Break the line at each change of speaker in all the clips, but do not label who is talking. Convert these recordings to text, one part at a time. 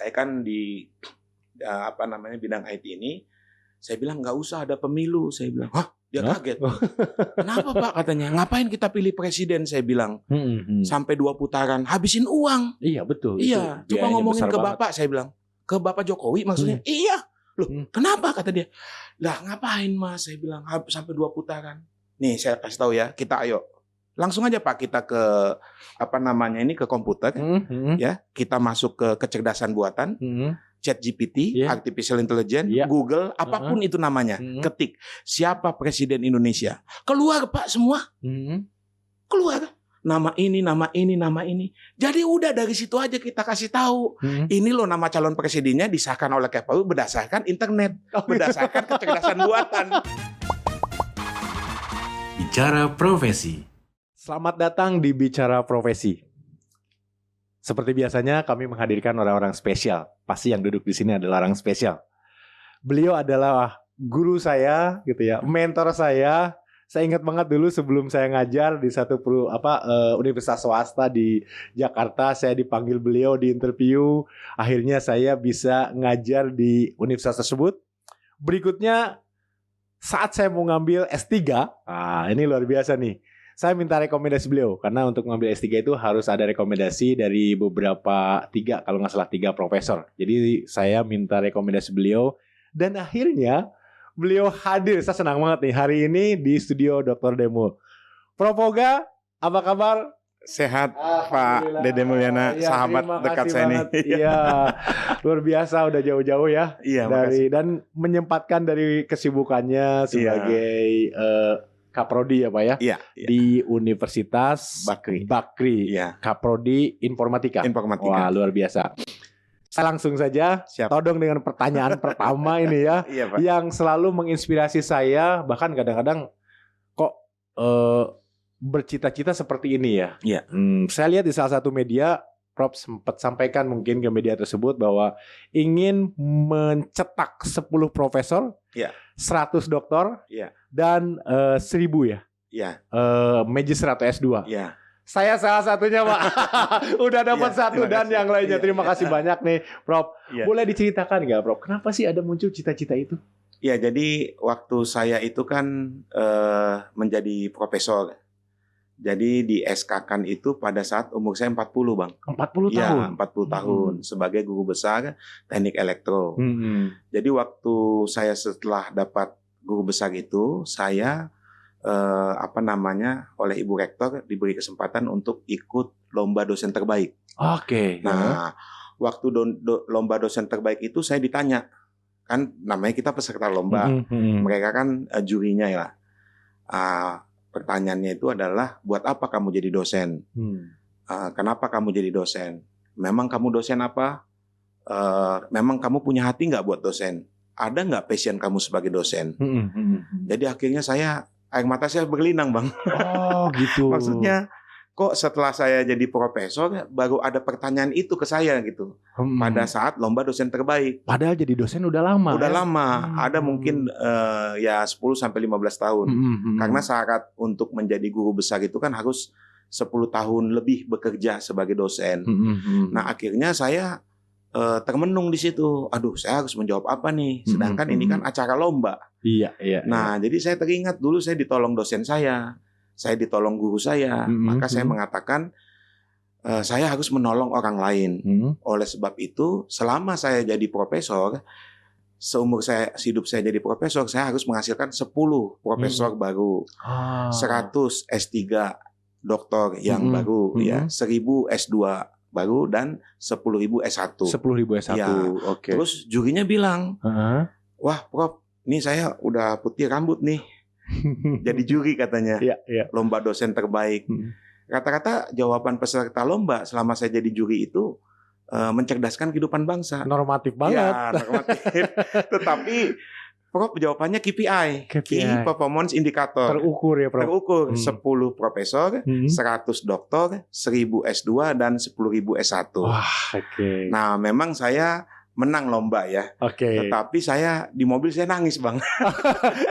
saya kan di bidang IT ini, saya bilang nggak usah ada pemilu. Saya bilang, hah? Dia kaget. Kenapa Pak katanya? Ngapain kita pilih presiden? Saya bilang, sampai 2 putaran, habisin uang.
Iya betul.
Iya, coba ngomongin ke Bapak, saya bilang. Ke Bapak Jokowi maksudnya. Iya. Loh, kenapa kata dia? Lah ngapain Mas? Saya bilang, sampai 2 putaran. Nih saya kasih tahu ya, kita ayo. Langsung aja Pak kita ke ke komputer, ya. Kita masuk ke kecerdasan buatan, ChatGPT, Artificial Intelligence, Google, apapun itu namanya. Ketik siapa presiden Indonesia, keluar Pak semua, keluar. Nama ini, nama ini, nama ini. Jadi udah dari situ aja kita kasih tahu. Ini loh nama calon presidennya disahkan oleh KPU berdasarkan internet, berdasarkan kecerdasan buatan.
Bicara Profesi.
Selamat datang di Bicara Profesi. Seperti biasanya kami menghadirkan orang-orang spesial. Pasti yang duduk di sini adalah orang spesial. Beliau adalah guru saya, gitu ya, mentor saya. Saya ingat banget dulu sebelum saya ngajar di satu universitas swasta di Jakarta, saya dipanggil beliau di interview. Akhirnya saya bisa ngajar di universitas tersebut. Berikutnya saat saya mau ngambil S3, ini luar biasa nih. Saya minta rekomendasi beliau, karena untuk mengambil S3 itu harus ada rekomendasi dari beberapa, 3 profesor. Jadi saya minta rekomendasi beliau, dan akhirnya beliau hadir. Saya senang banget nih hari ini di studio Dr. Demo. Prof. Oga, apa kabar?
Sehat Pak Dede Mulyana, sahabat dekat saya nih.
Iya, luar biasa udah jauh-jauh ya.
Iya,
dan menyempatkan dari kesibukannya sebagai Kaprodi ya Pak ya, di Universitas Bakri, Kaprodi Informatika. Wah luar biasa. Saya langsung saja todong dengan pertanyaan pertama ini ya, yang selalu menginspirasi saya, bahkan kadang-kadang kok bercita-cita seperti ini ya. Saya lihat di salah satu media, Prof sempat sampaikan mungkin ke media tersebut bahwa ingin mencetak 10 profesor, 100 doktor, dan 1000 Magister atau S2. Saya salah satunya Pak. Udah dapat satu dan yang lainnya. Terima kasih banyak nih Prof. Boleh diceritakan nggak Prof? Kenapa sih ada muncul cita-cita itu?
Ya jadi waktu saya itu kan menjadi profesor. Jadi di SK-kan itu pada saat umur saya 40 Bang.
40 tahun?
40 tahun sebagai guru besar teknik elektro. Jadi waktu saya setelah dapat guru besar itu, saya oleh Ibu Rektor diberi kesempatan untuk ikut lomba dosen terbaik. Nah, waktu lomba dosen terbaik itu saya ditanya, kan namanya kita peserta lomba, mereka kan jurinya ya. Pertanyaannya itu adalah, buat apa kamu jadi dosen? Kenapa kamu jadi dosen? Memang kamu dosen apa? Memang kamu punya hati nggak buat dosen? Ada nggak passion kamu sebagai dosen? Jadi akhirnya air mata saya berlinang Bang.
Oh gitu.
Maksudnya, kok setelah saya jadi profesor baru ada pertanyaan itu ke saya gitu. Pada saat lomba dosen terbaik.
Padahal jadi dosen udah lama.
Udah lama. Ada mungkin 10 sampai 15 tahun. Karena syarat untuk menjadi guru besar itu kan harus 10 tahun lebih bekerja sebagai dosen. Nah, akhirnya saya termenung di situ. Aduh, saya harus menjawab apa nih? Sedangkan ini kan acara lomba. Nah, jadi saya teringat dulu saya ditolong dosen saya ditolong guru saya, maka saya mengatakan saya harus menolong orang lain. Oleh sebab itu, selama saya jadi profesor, hidup saya jadi profesor, saya harus menghasilkan 10 profesor baru, 100 S3 doktor yang baru, 1000 S2 baru, dan 10.000 S1.
10.000 S1. Oke.
Terus jurinya bilang, wah Prof, ini saya udah putih rambut nih. Jadi juri katanya, lomba dosen terbaik. Rata-rata jawaban peserta lomba selama saya jadi juri itu mencerdaskan kehidupan bangsa.
Normatif banget.
Ya, normatif. Tetapi Prof jawabannya KPI, Key Performance Indicator.
Terukur ya Prof.
Terukur. 10 profesor, 100 doktor, 1000 S2 dan 10.000 S1.
Wah, oke.
Nah, memang saya menang lomba ya.
Oke.
Tetapi saya di mobil saya nangis Bang.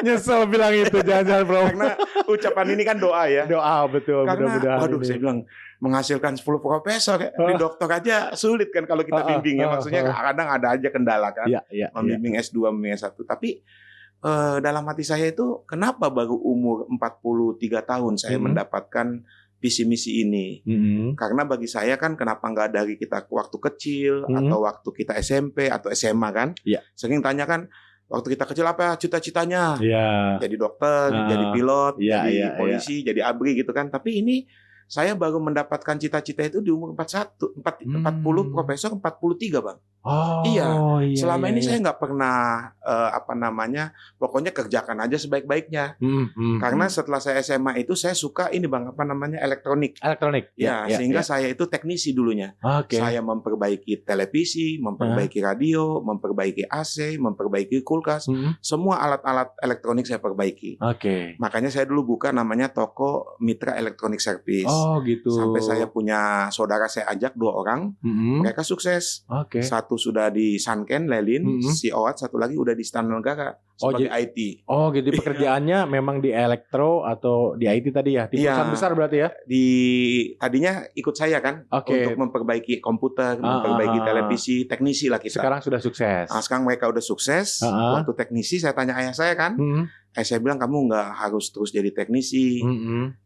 Nyesel bilang itu, jangan-jangan Prof.
Karena ucapan ini kan doa ya.
Doa, betul.
Karena
Mudah-mudahan
waduh
ini.
saya bilang menghasilkan 10 profesor di dokter aja sulit kan kalau kita bimbing ya. Maksudnya kadang ada aja kendala kan.
Iya.
Membimbing S2, membimbing S1. Tapi dalam hati saya itu kenapa baru umur 43 tahun saya mendapatkan visi misi ini. Karena bagi saya kan kenapa nggak dari kita waktu kecil atau waktu kita SMP atau SMA kan. Sering tanya kan waktu kita kecil apa cita-citanya? Jadi dokter, jadi pilot, jadi polisi, jadi ABRI gitu kan. Tapi ini saya baru mendapatkan cita-cita itu di umur 40 profesor 43 Bang. Iya. Selama ini saya nggak pernah pokoknya kerjakan aja sebaik-baiknya. Karena setelah saya SMA itu saya suka ini Bang elektronik. Sehingga saya itu teknisi dulunya. Saya memperbaiki televisi, memperbaiki radio, memperbaiki AC, memperbaiki kulkas, semua alat-alat elektronik saya perbaiki. Makanya saya dulu buka namanya toko Mitra Elektronik Service.
Gitu.
Sampai saya punya saudara saya ajak 2 orang, mereka sukses. Satu sudah di Sanken, Lelin, si Owat, satu lagi udah di Istana Negara sebagai IT.
Gitu. Pekerjaannya memang di elektro atau di IT tadi ya? Di perusahaan besar berarti ya?
Tadinya ikut saya kan untuk memperbaiki komputer, memperbaiki televisi, teknisi lah kita.
Sekarang sudah sukses.
Sekarang mereka udah sukses. Waktu teknisi saya tanya ayah saya kan, saya bilang kamu nggak harus terus jadi teknisi,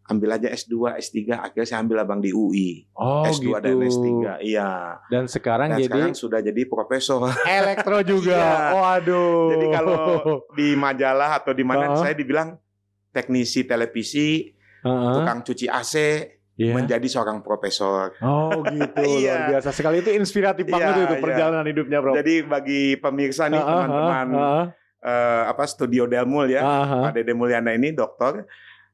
ambil aja S2, S3. Akhirnya saya ambil abang di UI, S2 dan S3. Iya.
Dan sekarang
sudah jadi profesor
elektro juga. Waduh.
Jadi kalau di majalah atau di mana saya dibilang teknisi televisi, tukang cuci AC, menjadi seorang profesor.
Gitu. Luar biasa sekali, itu inspiratif banget itu perjalanan hidupnya, Bro.
Jadi bagi pemirsa nih teman-teman Studio Delmul ya, Pak Dede Mulyana ini dokter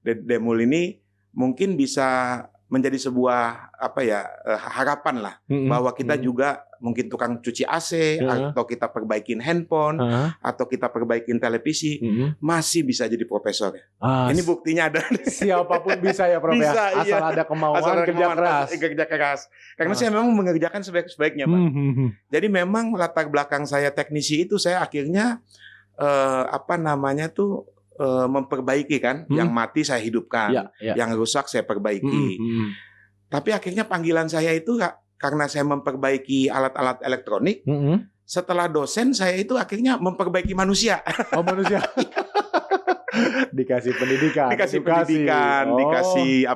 Dede Mul ini mungkin bisa menjadi sebuah harapan lah bahwa kita juga mungkin tukang cuci AC atau kita perbaikin handphone atau kita perbaikin televisi masih bisa jadi profesor. Ini buktinya ada.
Siapapun bisa ya Prof. Bisa, asal ada kemauan,
kerja keras. Karena saya memang mengerjakan sebaik-baiknya, Pak. Jadi memang latar belakang saya teknisi itu saya akhirnya memperbaiki kan, yang mati saya hidupkan, yang rusak saya perbaiki. Tapi akhirnya panggilan saya itu karena saya memperbaiki alat-alat elektronik. Setelah dosen saya itu akhirnya memperbaiki manusia.
Manusia. Dikasih pendidikan,
dikasih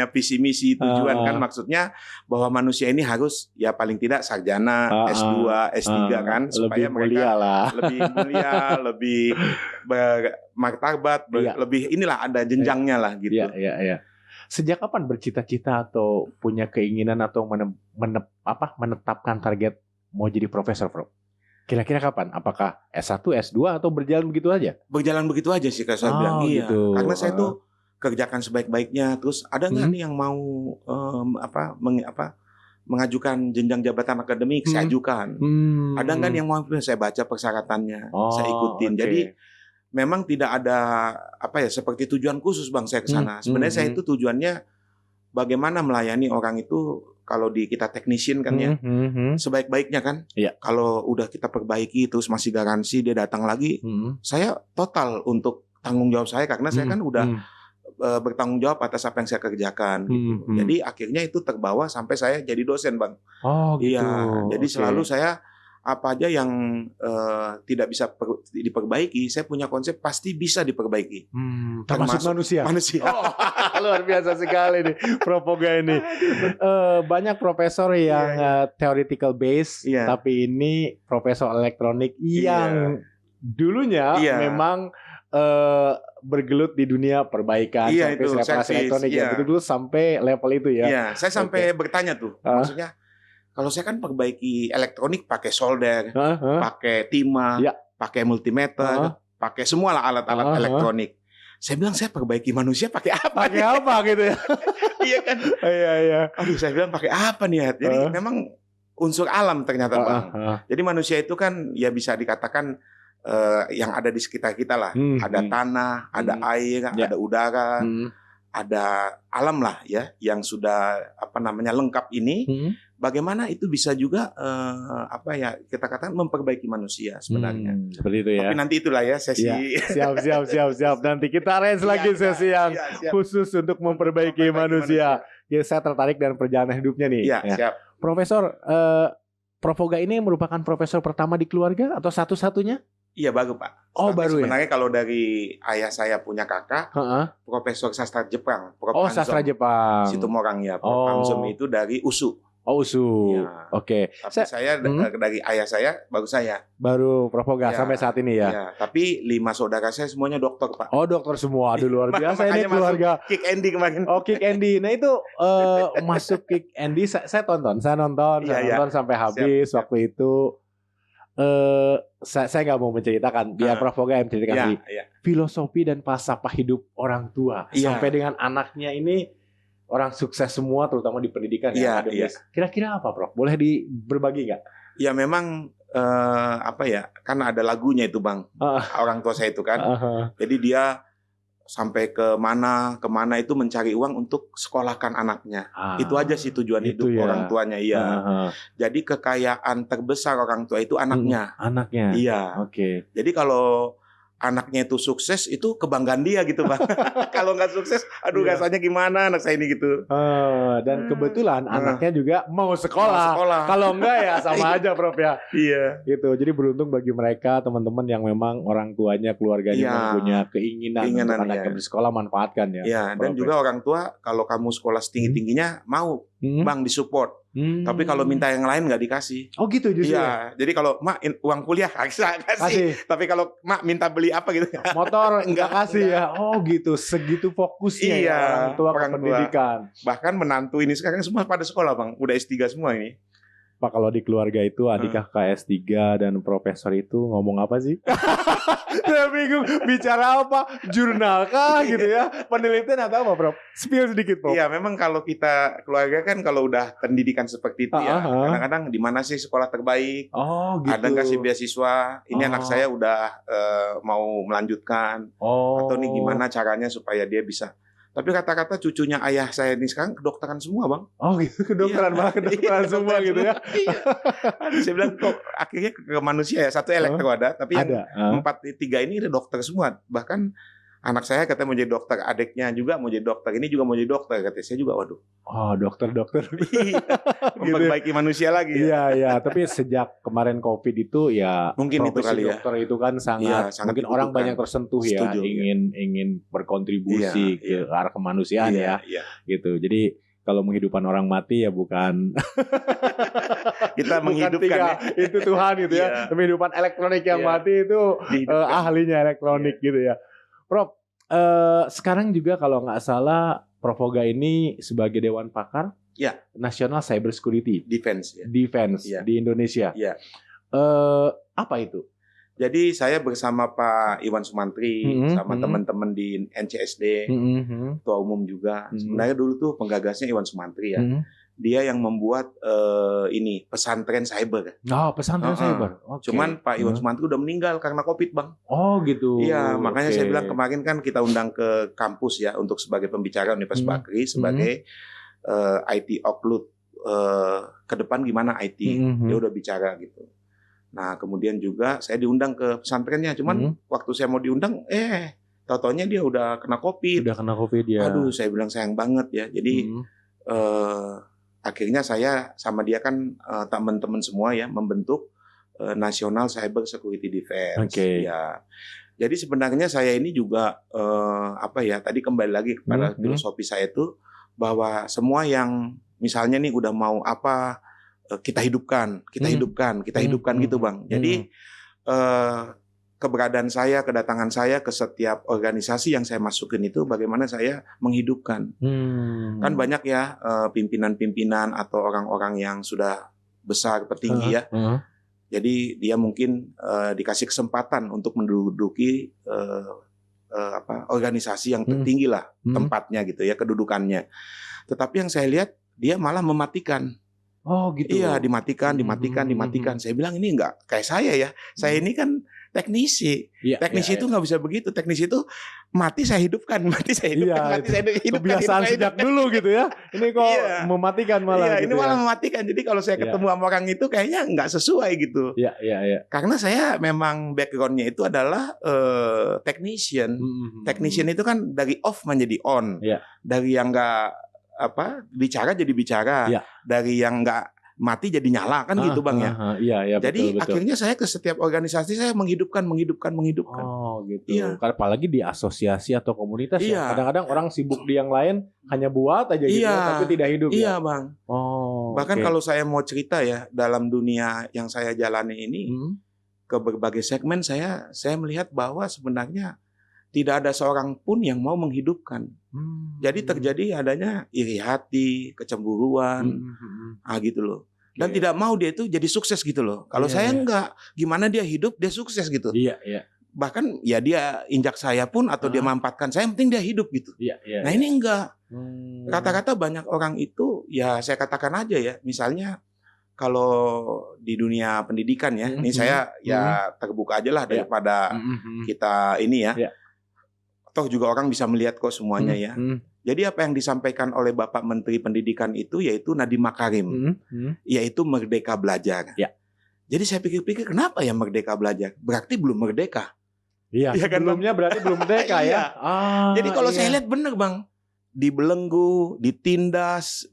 visi misi tujuan kan, maksudnya bahwa manusia ini harus ya paling tidak sarjana S2, S3 kan, supaya mereka lebih mulia, lebih bermartabat, lebih inilah ada jenjangnya lah gitu.
Iya. Sejak kapan bercita-cita atau punya keinginan atau menetapkan target mau jadi profesor, Bro? Kira-kira kapan? Apakah S1, S2 atau berjalan begitu aja?
Berjalan begitu aja sih, saya bilang. Gitu. Karena saya tuh kerjakan sebaik-baiknya. Terus ada nggak nih yang mau mengajukan jenjang jabatan akademik? Saya ajukan. Ada nggak nih yang mau? Saya baca persyaratannya, saya ikutin. Jadi memang tidak ada seperti tujuan khusus Bang saya ke sana. Sebenarnya saya itu tujuannya bagaimana melayani orang itu. Kalau kita teknisin kan ya, sebaik-baiknya kan. Kalau udah kita perbaiki terus masih garansi dia datang lagi, saya total untuk tanggung jawab saya karena saya kan udah bertanggung jawab atas apa yang saya kerjakan. Gitu. Jadi akhirnya itu terbawa sampai saya jadi dosen Bang.
Gitu.
Iya. Jadi selalu saya apa aja yang tidak bisa diperbaiki, saya punya konsep pasti bisa diperbaiki.
Termasuk manusia.
Luar biasa sekali nih Propoga ini.
Banyak profesor yang theoretical base, tapi ini profesor elektronik yang dulunya memang bergelut di dunia perbaikan sampai reparasi elektronik dulu sampai level itu ya.
Iya, saya sampai bertanya tuh, maksudnya kalau saya kan perbaiki elektronik pakai solder, pakai timah, pakai multimeter, pakai semua lah alat-alat elektronik. Saya bilang saya perbaiki manusia pakai apa?
Pakai apa gitu ya?
Iya kan? Iya. Aduh, saya bilang pakai apa nih ya? Jadi memang unsur alam ternyata Bang. Jadi manusia itu kan ya bisa dikatakan yang ada di sekitar kita lah. Ada tanah, ada air, ada udara. Ada alam lah ya yang sudah lengkap ini bagaimana itu bisa juga kita katakan memperbaiki manusia sebenarnya.
Seperti itu ya.
Tapi nanti itulah ya sesi.
Ya. Siap. Nanti kita arrange lagi sesi yang khusus untuk memperbaiki manusia. Ya, saya tertarik dengan perjalanan hidupnya nih.
Iya,
ya.
siap.
Profesor, Prof. Oga ini merupakan profesor pertama di keluarga atau satu-satunya?
Iya, baru Pak.
Oh, baru ya?
Sebenarnya kalau dari ayah saya punya kakak, Profesor Sastra Jepang, Prof.
Oh,
Anzom.
Sastra Jepang.
Situmorang ya, Prof. Anzom itu dari USU.
Oh, USU.
Ya.
Oke.
Tapi saya dari ayah saya, baru saya.
Baru Prof. Oga sampai saat ini ya?
Ya. Tapi 5 saudara saya semuanya dokter, Pak.
Oh, dokter semua. Aduh, luar biasa ini keluarga.
Kick Andy kemarin.
Oh, Kick Andy. Nah, itu masuk Kick Andy saya nonton. Saya nonton sampai habis. Siap. Waktu itu saya nggak mau menceritakan, biar Prof. Oga yang menceritakan filosofi dan falsafah hidup orang tua sampai dengan anaknya ini orang sukses semua, terutama di pendidikan Kira-kira apa, Prof? Boleh berbagi nggak?
Ya memang karena ada lagunya itu, Bang. Orang tua saya itu kan. Jadi dia sampai kemana itu mencari uang untuk sekolahkan anaknya. Itu aja sih tujuan hidup orang tuanya. Iya. Jadi kekayaan terbesar orang tua itu anaknya.
Anaknya.
Iya.
Oke.
Jadi kalau anaknya itu sukses, itu kebanggaan dia gitu, Bang. Kalau nggak sukses, aduh rasanya gimana anak saya ini gitu.
Dan kebetulan anaknya juga mau sekolah. Kalau enggak ya sama aja, Prof ya.
Iya.
Gitu. Jadi beruntung bagi mereka teman-teman yang memang orang tuanya, keluarganya mempunyai keinginan untuk anaknya bersekolah, manfaatkan ya.
Iya. Dan juga orang tua, kalau kamu sekolah setinggi-tingginya mau, Bang, disupport. Tapi kalau minta yang lain nggak dikasih.
Oh gitu justru.
Iya. Jadi kalau Mak uang kuliah kasih. Tapi kalau Mak minta beli apa gitu,
motor nggak kasih ya. Oh gitu. Segitu fokusnya ya orang tua ke pendidikan.
Bahkan menantu ini sekarang semua pada sekolah, Bang. Udah S3 semua ini.
Pak, kalau di keluarga itu adik kakak S3 dan profesor itu ngomong apa sih? Saya bingung, bicara apa? Jurnal kah gitu ya? Penelitian atau apa, Prof? Spill sedikit, Prof.
Iya, memang kalau kita keluarga kan kalau udah pendidikan seperti itu kadang-kadang di mana sih sekolah terbaik?
Oh, gitu.
Ada kasih beasiswa? Ini anak saya udah mau melanjutkan. Atau nih gimana caranya supaya dia bisa. Tapi kata-kata cucunya ayah saya ini sekarang kedokteran semua, Bang.
Oh gitu, kedokteran malah kedokteran semua gitu ya.
Saya bilang kok akhirnya ke manusia ya, 1 elektro ada, tapi yang 3 ini udah dokter semua. Bahkan anak saya katanya mau jadi dokter, adiknya juga mau jadi dokter, ini juga mau jadi dokter, katanya. Saya juga waduh.
Oh, dokter.
Memperbaiki manusia lagi
ya. Iya, tapi sejak kemarin Covid itu ya
mungkin itu kali ya.
Dokter itu kan sangat mungkin orang banyak tersentuh ya, ingin berkontribusi ke arah kemanusiaan ya. Gitu. Jadi kalau menghidupkan orang mati ya bukan
kita menghidupkan
itu Tuhan gitu ya. Menghidupkan elektronik yang mati itu ahlinya elektronik gitu ya. Prof, sekarang juga kalau nggak salah Prof. Oga ini sebagai Dewan Pakar National Cyber Security
Defense
di Indonesia. Apa itu?
Jadi saya bersama Pak Iwan Sumantri sama teman-teman di NCSD, Ketua Umum juga. Sebenarnya dulu tuh penggagasnya Iwan Sumantri ya. Dia yang membuat ini pesantren cyber.
Oh, pesantren cyber.
Okay. Cuman Pak Iwan Sumantri udah meninggal karena Covid, Bang.
Oh, gitu.
Iya, makanya saya bilang kemarin kan kita undang ke kampus ya untuk sebagai pembicara Universitas Bakri sebagai IT Outlook ke depan gimana IT. Dia udah bicara gitu. Nah, kemudian juga saya diundang ke pesantrennya. Cuman waktu saya mau diundang tau-taunya dia udah kena Covid.
Udah kena Covid ya.
Aduh, saya bilang sayang banget ya. Jadi akhirnya saya sama dia kan teman-teman semua ya membentuk National Cyber Security Defense. Ya. Jadi sebenarnya saya ini juga tadi kembali lagi kepada filosofi saya itu bahwa semua yang misalnya nih udah mau apa kita hidupkan gitu, Bang. Jadi keberadaan saya, kedatangan saya ke setiap organisasi yang saya masukin itu bagaimana saya menghidupkan. Kan banyak ya pimpinan-pimpinan atau orang-orang yang sudah besar, petinggi ya. Jadi dia mungkin dikasih kesempatan untuk menduduki organisasi yang tertinggi lah tempatnya gitu ya, kedudukannya. Tetapi yang saya lihat dia malah mematikan.
Oh gitu.
Iya, dimatikan. Saya bilang ini enggak kayak saya ya. Saya ini kan teknisi.
Iya.
Teknisi itu nggak bisa begitu. Teknisi itu mati saya hidupkan, mati saya hidupkan,
Iya,
mati saya hidupkan.
Kebiasaan sejak dulu gitu ya. Ini kok
Iya.
mematikan malah
Iya,
gitu
ini malah
ya.
mematikan. Jadi kalau saya
Iya.
ketemu sama orang itu kayaknya nggak sesuai gitu.
Iya.
Karena saya memang backgroundnya itu adalah technician. Technician itu kan dari off menjadi on.
Iya.
Dari yang nggak bicara jadi bicara.
Iya.
Dari yang nggak mati jadi nyala kan gitu Bang ya.
Iya,
Jadi
betul.
akhirnya saya ke setiap organisasi saya menghidupkan.
Oh gitu.
Iya.
Apalagi di asosiasi atau komunitas
Iya.
ya. Kadang-kadang orang sibuk di yang lain hanya buat aja gitu
Iya.
tapi tidak hidup
Iya
ya.
Bang.
Oh.
Bahkan
oke.
kalau saya mau cerita ya dalam dunia yang saya jalani ini ke berbagai segmen saya melihat bahwa sebenarnya tidak ada seorang pun yang mau menghidupkan. Jadi terjadi adanya iri hati, kecemburuan, gitu loh. Dan
Oke.
tidak mau dia itu jadi sukses gitu loh. Kalau
Iya,
saya
iya.
enggak, gimana dia hidup dia sukses gitu.
Iya.
Bahkan ya dia injak saya pun atau dia mampatkan saya, yang penting dia hidup gitu.
Iya.
Nah ini enggak.
Hmm.
Kata-kata banyak orang itu ya saya katakan aja ya. Misalnya kalau di dunia pendidikan ya, ini saya ya terbuka aja lah daripada kita ini ya.
Iya.
Toh juga orang bisa melihat kok semuanya ya. Jadi apa yang disampaikan oleh Bapak Menteri Pendidikan itu yaitu Nadiem Makarim, yaitu merdeka belajar.
Ya.
Jadi saya pikir-pikir kenapa ya merdeka belajar? Berarti belum merdeka.
Iya,
Iya kan,
sebelumnya berarti belum merdeka ya.
Iya. Jadi kalau saya lihat bener Bang, dibelenggu, ditindas,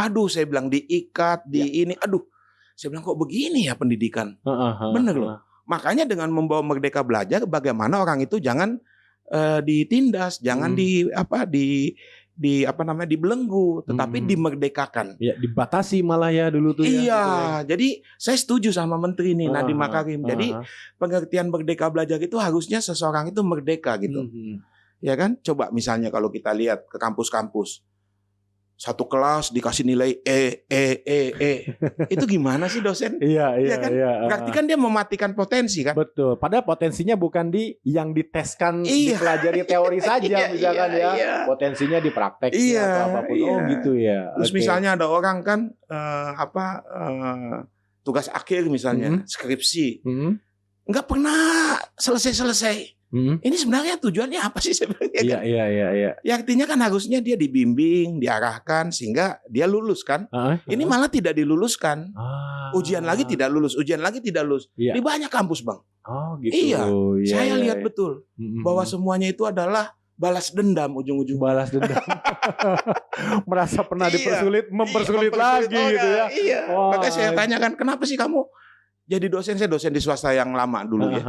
aduh saya bilang diikat, ini, aduh. Saya bilang kok begini ya pendidikan. Bener loh. Makanya dengan membawa merdeka belajar, bagaimana orang itu jangan ditindas, jangan dibelenggu, tetapi dimerdekakan.
Ya, dibatasi malah ya dulu tuh.
Iya, jadi saya setuju sama Menteri ini Nadiem Makarim. Jadi pengertian merdeka belajar itu harusnya seseorang itu merdeka gitu. Ya kan? Coba misalnya kalau kita lihat ke kampus-kampus, satu kelas dikasih nilai itu gimana sih dosen?
Iya
kan? Berarti kan dia mematikan potensi kan?
Betul. Padahal potensinya bukan di yang diteskan, dipelajari teori saja misalkan ya. Potensinya di praktek atau apapun. Oh gitu ya.
Terus misalnya ada orang kan tugas akhir misalnya skripsi nggak pernah selesai. Ini sebenarnya tujuannya apa sih sebenarnya?
Iya.
Ya artinya kan harusnya dia dibimbing, diarahkan sehingga dia lulus kan. Ini malah tidak diluluskan. Ujian lagi tidak lulus. Di banyak kampus Bang.
Oh gitu.
Iya. Saya lihat betul bahwa semuanya itu adalah balas dendam ujung-ujung.
Balas dendam. Merasa pernah dipersulit, mempersulit lagi gitu ya.
Iya. Makanya saya tanyakan kenapa sih kamu jadi dosen? Saya dosen di swasta yang lama dulu ya.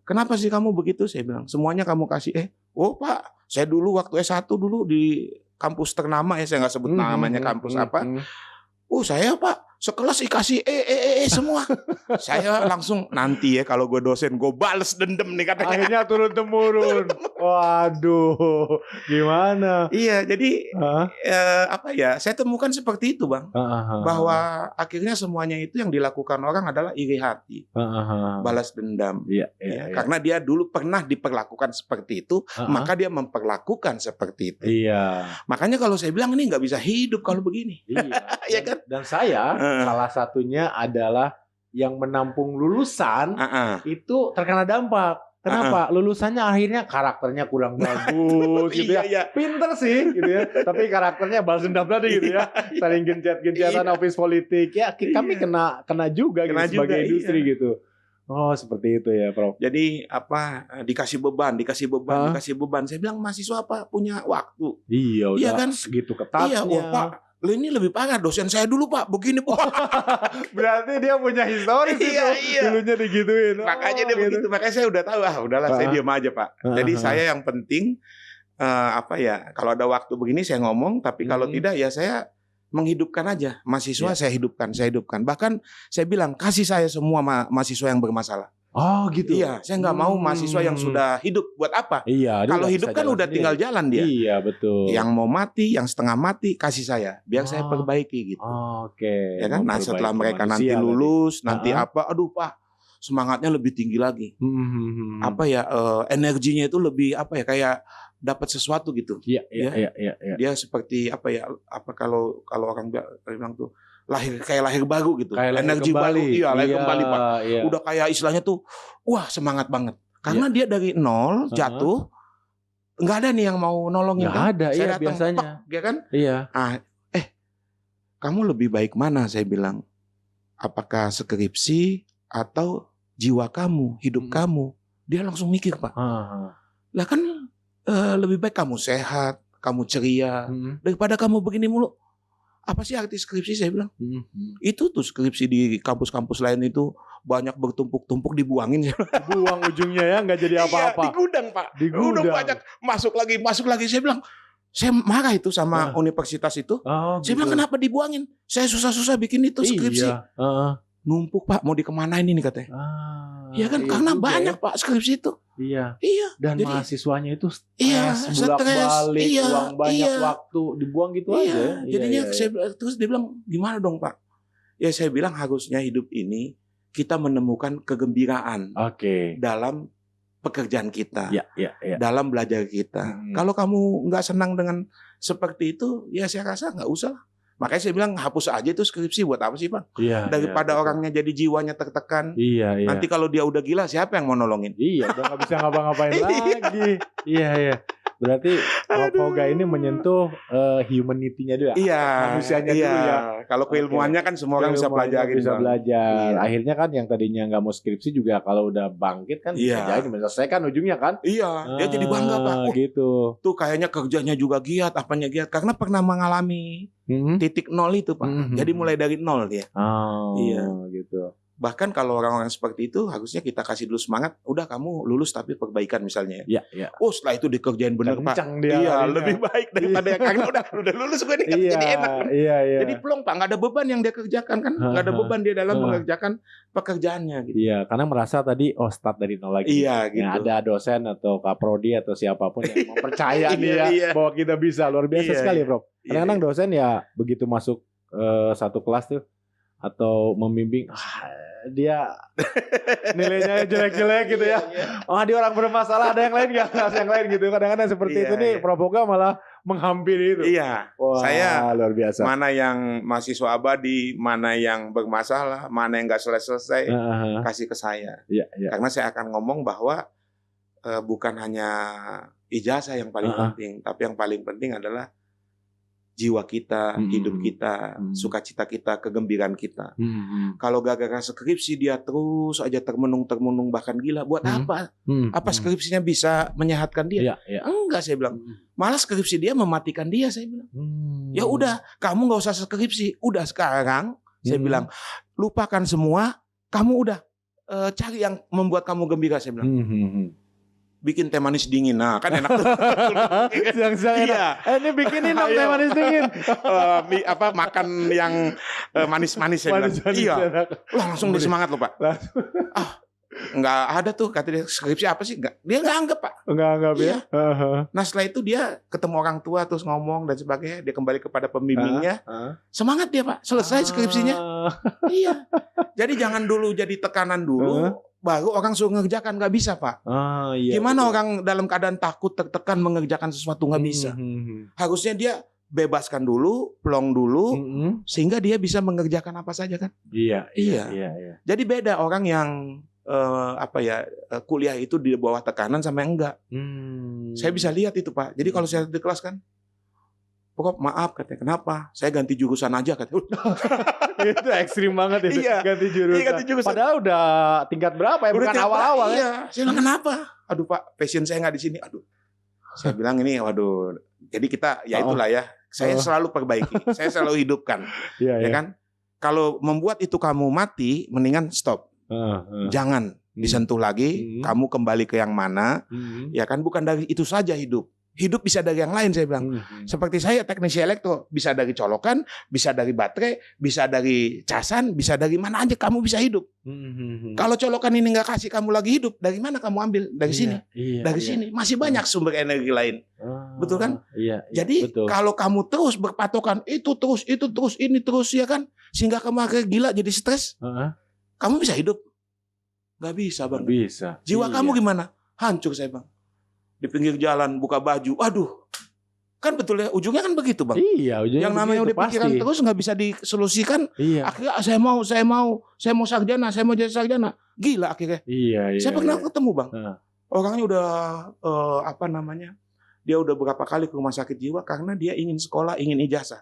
Kenapa sih kamu begitu? Saya bilang, semuanya kamu kasih. Oh Pak, saya dulu waktu S1 dulu di kampus ternama ya, saya nggak sebut namanya kampus apa. Saya Pak, sekelas dikasih semua. Saya langsung nanti ya kalau gue dosen gue bales dendam nih katanya.
Akhirnya turun temurun. Waduh, gimana?
Iya, jadi saya temukan seperti itu Bang. Bahwa akhirnya semuanya itu yang dilakukan orang adalah iri hati, balas dendam.
Iya.
Karena dia dulu pernah diperlakukan seperti itu, maka dia memperlakukan seperti itu.
Iya.
Makanya kalau saya bilang ini nggak bisa hidup kalau begini.
Iya.
Ya kan?
Dan saya salah satunya adalah yang menampung lulusan itu terkena dampak. Kenapa? Lulusannya akhirnya karakternya kurang bagus gitu ya. Pinter sih gitu ya. Tapi karakternya balas dendam tadi gitu ya. Saling gencet-gencetan office politik. Ya kami kena juga gitu, sebagai industri gitu. Oh seperti itu ya Prof.
Jadi dikasih beban. Saya bilang mahasiswa punya waktu.
Iya udah
kan?
Segitu ketatnya.
Iya Pak. Ini lebih parah, dosen saya dulu Pak, begini Pak.
Berarti dia punya historis itu. Dulunya digituin.
Makanya dia begitu. Makanya saya udah tahu, udahlah saya diam aja Pak. Jadi saya yang penting kalau ada waktu begini saya ngomong, tapi kalau tidak ya saya menghidupkan aja. Mahasiswa saya hidupkan. Bahkan saya bilang kasih saya semua mahasiswa yang bermasalah.
Oh gitu.
Iya, saya nggak mau mahasiswa yang sudah hidup. Buat apa?
Iya.
Kalau hidup kan udah tinggal jalan dia.
Iya betul.
Yang mau mati, yang setengah mati kasih saya, biar saya perbaiki gitu.
Oke.
Ya kan. Nah setelah mereka nanti lulus, nanti aduh Pak, semangatnya lebih tinggi lagi. Energinya itu lebih kayak dapat sesuatu gitu.
Iya.
Dia seperti kalau orang bilang tuh lahir baru gitu.
Kayak
Energi baru, lahir kembali Pak.
Iya.
Udah kayak istilahnya tuh, wah semangat banget. Karena dia dari nol jatuh, nggak ada nih yang mau nolongin.
Nggak ada,
Saya
iya
datang,
biasanya.
ya kan?
Iya.
Kamu lebih baik mana? Saya bilang, apakah skripsi atau jiwa kamu, hidup kamu? Dia langsung mikir Pak. Lah kan lebih baik kamu sehat, kamu ceria, daripada kamu begini mulu. Apa sih arti skripsi? Saya bilang. Itu tuh skripsi di kampus-kampus lain itu banyak bertumpuk-tumpuk dibuangin.
Buang ujungnya ya, nggak jadi apa-apa.
Iya, di gudang Pak.
Di gudang.
Udah banyak masuk lagi. Saya bilang, saya marah itu sama universitas itu. Saya bilang kenapa dibuangin? Saya susah-susah bikin itu skripsi.
Iya.
Numpuk Pak, mau dikemanain ini katanya. Iya kan, karena banyak Pak skripsi itu.
Iya.
Jadi,
Dan mahasiswanya itu
stres,
bolak-balik,
iya,
uang banyak,
iya.
waktu dibuang gitu aja.
Jadinya terus dia bilang, gimana dong Pak? Ya saya bilang harusnya hidup ini kita menemukan kegembiraan dalam pekerjaan kita, dalam belajar kita. Kalau kamu nggak senang dengan seperti itu, ya saya rasa nggak usah. Makanya saya bilang hapus aja itu skripsi, buat apa sih Bang? Daripada orangnya jadi jiwanya tertekan. Nanti kalau dia udah gila, siapa yang mau nolongin?
Iya, udah nggak bisa ngapa-ngapain lagi. Iya. Berarti Propoga ini menyentuh humanity-nya dulu ya. Manusianya dulu ya.
Kalau keilmuannya kan semua orang bisa pelajari.
Bisa belajar. Akhirnya kan yang tadinya nggak mau skripsi juga kalau udah bangkit kan bisa jadi menyelesaikan ujungnya kan.
Iya, dia jadi bangga Pak.
Gitu.
Tuh kayaknya kerjanya juga giat, apanya giat. Karena pernah mengalami titik nol itu Pak. Jadi mulai dari nol dia. Iya.
Gitu.
Bahkan kalau orang-orang seperti itu harusnya kita kasih dulu semangat. Udah kamu lulus tapi perbaikan misalnya.
Iya.
Setelah itu dikerjain bener Pak.
Dia
lebih baik daripada yang karena udah lulus gue nih jadi enak.
Iya.
Jadi plong Pak, nggak ada beban yang dia kerjakan kan. Nggak ada beban dia dalam mengerjakan pekerjaannya gitu.
Iya, karena merasa tadi start dari nol lagi.
Iya gitu.
Ya, ada dosen atau kaprodi atau siapapun yang mempercaya dia bahwa kita bisa. Luar biasa sekali Prof. Kadang-kadang dosen ya begitu masuk satu kelas tuh atau membimbing dia nilainya jelek-jelek gitu ya. Dia orang bermasalah, ada yang lain nggak? Yang lain gitu. Kadang-kadang seperti itu nih, Propoga malah menghampiri itu.
Iya.
Wah,
saya
luar biasa.
Mana yang mahasiswa abadi, mana yang bermasalah, mana yang nggak selesai, kasih ke saya.
Iya.
Karena saya akan ngomong bahwa bukan hanya ijazah yang paling penting, tapi yang paling penting adalah jiwa kita, hidup kita, sukacita kita, kegembiraan kita. Kalau gara-gara skripsi dia terus aja termenung bahkan gila, buat apa? Apa skripsinya bisa menyehatkan dia? Enggak, saya bilang. Malah skripsi dia mematikan dia, saya bilang. Ya udah, kamu nggak usah skripsi. Udah sekarang, saya bilang, lupakan semua. Kamu udah cari yang membuat kamu gembira, saya bilang. Bikin teh manis dingin, nah kan enak tuh.
Siang-siang enak. Ini bikinin dong teh manis dingin.
Makan yang manis-manis saya bilang. Iya. Langsung dia semangat loh Pak. Nggak ada tuh kata dia skripsi apa sih? Dia nggak anggap Pak.
Nggak anggap ya.
Nah setelah itu dia ketemu orang tua terus ngomong dan sebagainya. Dia kembali kepada pembimbingnya. Semangat dia Pak. Selesai skripsinya. Iya. Jadi jangan dulu jadi tekanan dulu. Baru orang suruh ngerjakan, nggak bisa Pak. Gimana orang dalam keadaan takut tertekan mengerjakan sesuatu, nggak bisa. Harusnya dia bebaskan dulu, plong dulu, sehingga dia bisa mengerjakan apa saja kan. Iya. Jadi beda orang yang kuliah itu di bawah tekanan sama yang enggak. Saya bisa lihat itu Pak. Jadi kalau saya di kelas kan, Prof maaf katanya, kenapa? Saya ganti jurusan aja katanya.
Itu ekstrim banget itu. Ganti jurusan. Padahal udah tingkat berapa ya? Bukan awal-awal ya.
Saya bilang kenapa? Aduh Pak, passion saya nggak di sini. Aduh. Saya bilang ini, waduh. Jadi kita, ya itulah ya. Saya selalu perbaiki. Saya selalu hidupkan. Ya kan? Kalau membuat itu kamu mati, mendingan stop. Jangan disentuh lagi. Kamu kembali ke yang mana? Ya kan? Bukan dari itu saja hidup. Hidup bisa dari yang lain, saya bilang. Seperti saya teknisi elektro, bisa dari colokan, bisa dari baterai, bisa dari casan, bisa dari mana aja kamu bisa hidup. Kalau colokan ini nggak kasih kamu lagi hidup, dari mana kamu ambil? Dari sini, dari sini. Masih banyak sumber energi lain, betul kan? Jadi betul. Kalau kamu terus berpatokan itu terus, ini terus, ya kan, sehingga kamu akhirnya gila jadi stres, kamu bisa hidup? Nggak bisa Bang.
Nggak bisa.
Jiwa kamu gimana? Hancur saya Bang. Di pinggir jalan buka baju, aduh Kan betul ya, ujungnya kan begitu Bang.
Iya, ujungnya
yang namanya udah pikiran
pasti.
terus nggak bisa disolusikan.
Iya.
Akhirnya saya mau sarjana, saya mau jadi sarjana. Gila akhirnya.
Iya.
Saya pernah ketemu Bang.
Heeh.
Orangnya udah dia udah berapa kali ke rumah sakit jiwa karena dia ingin sekolah, ingin ijazah.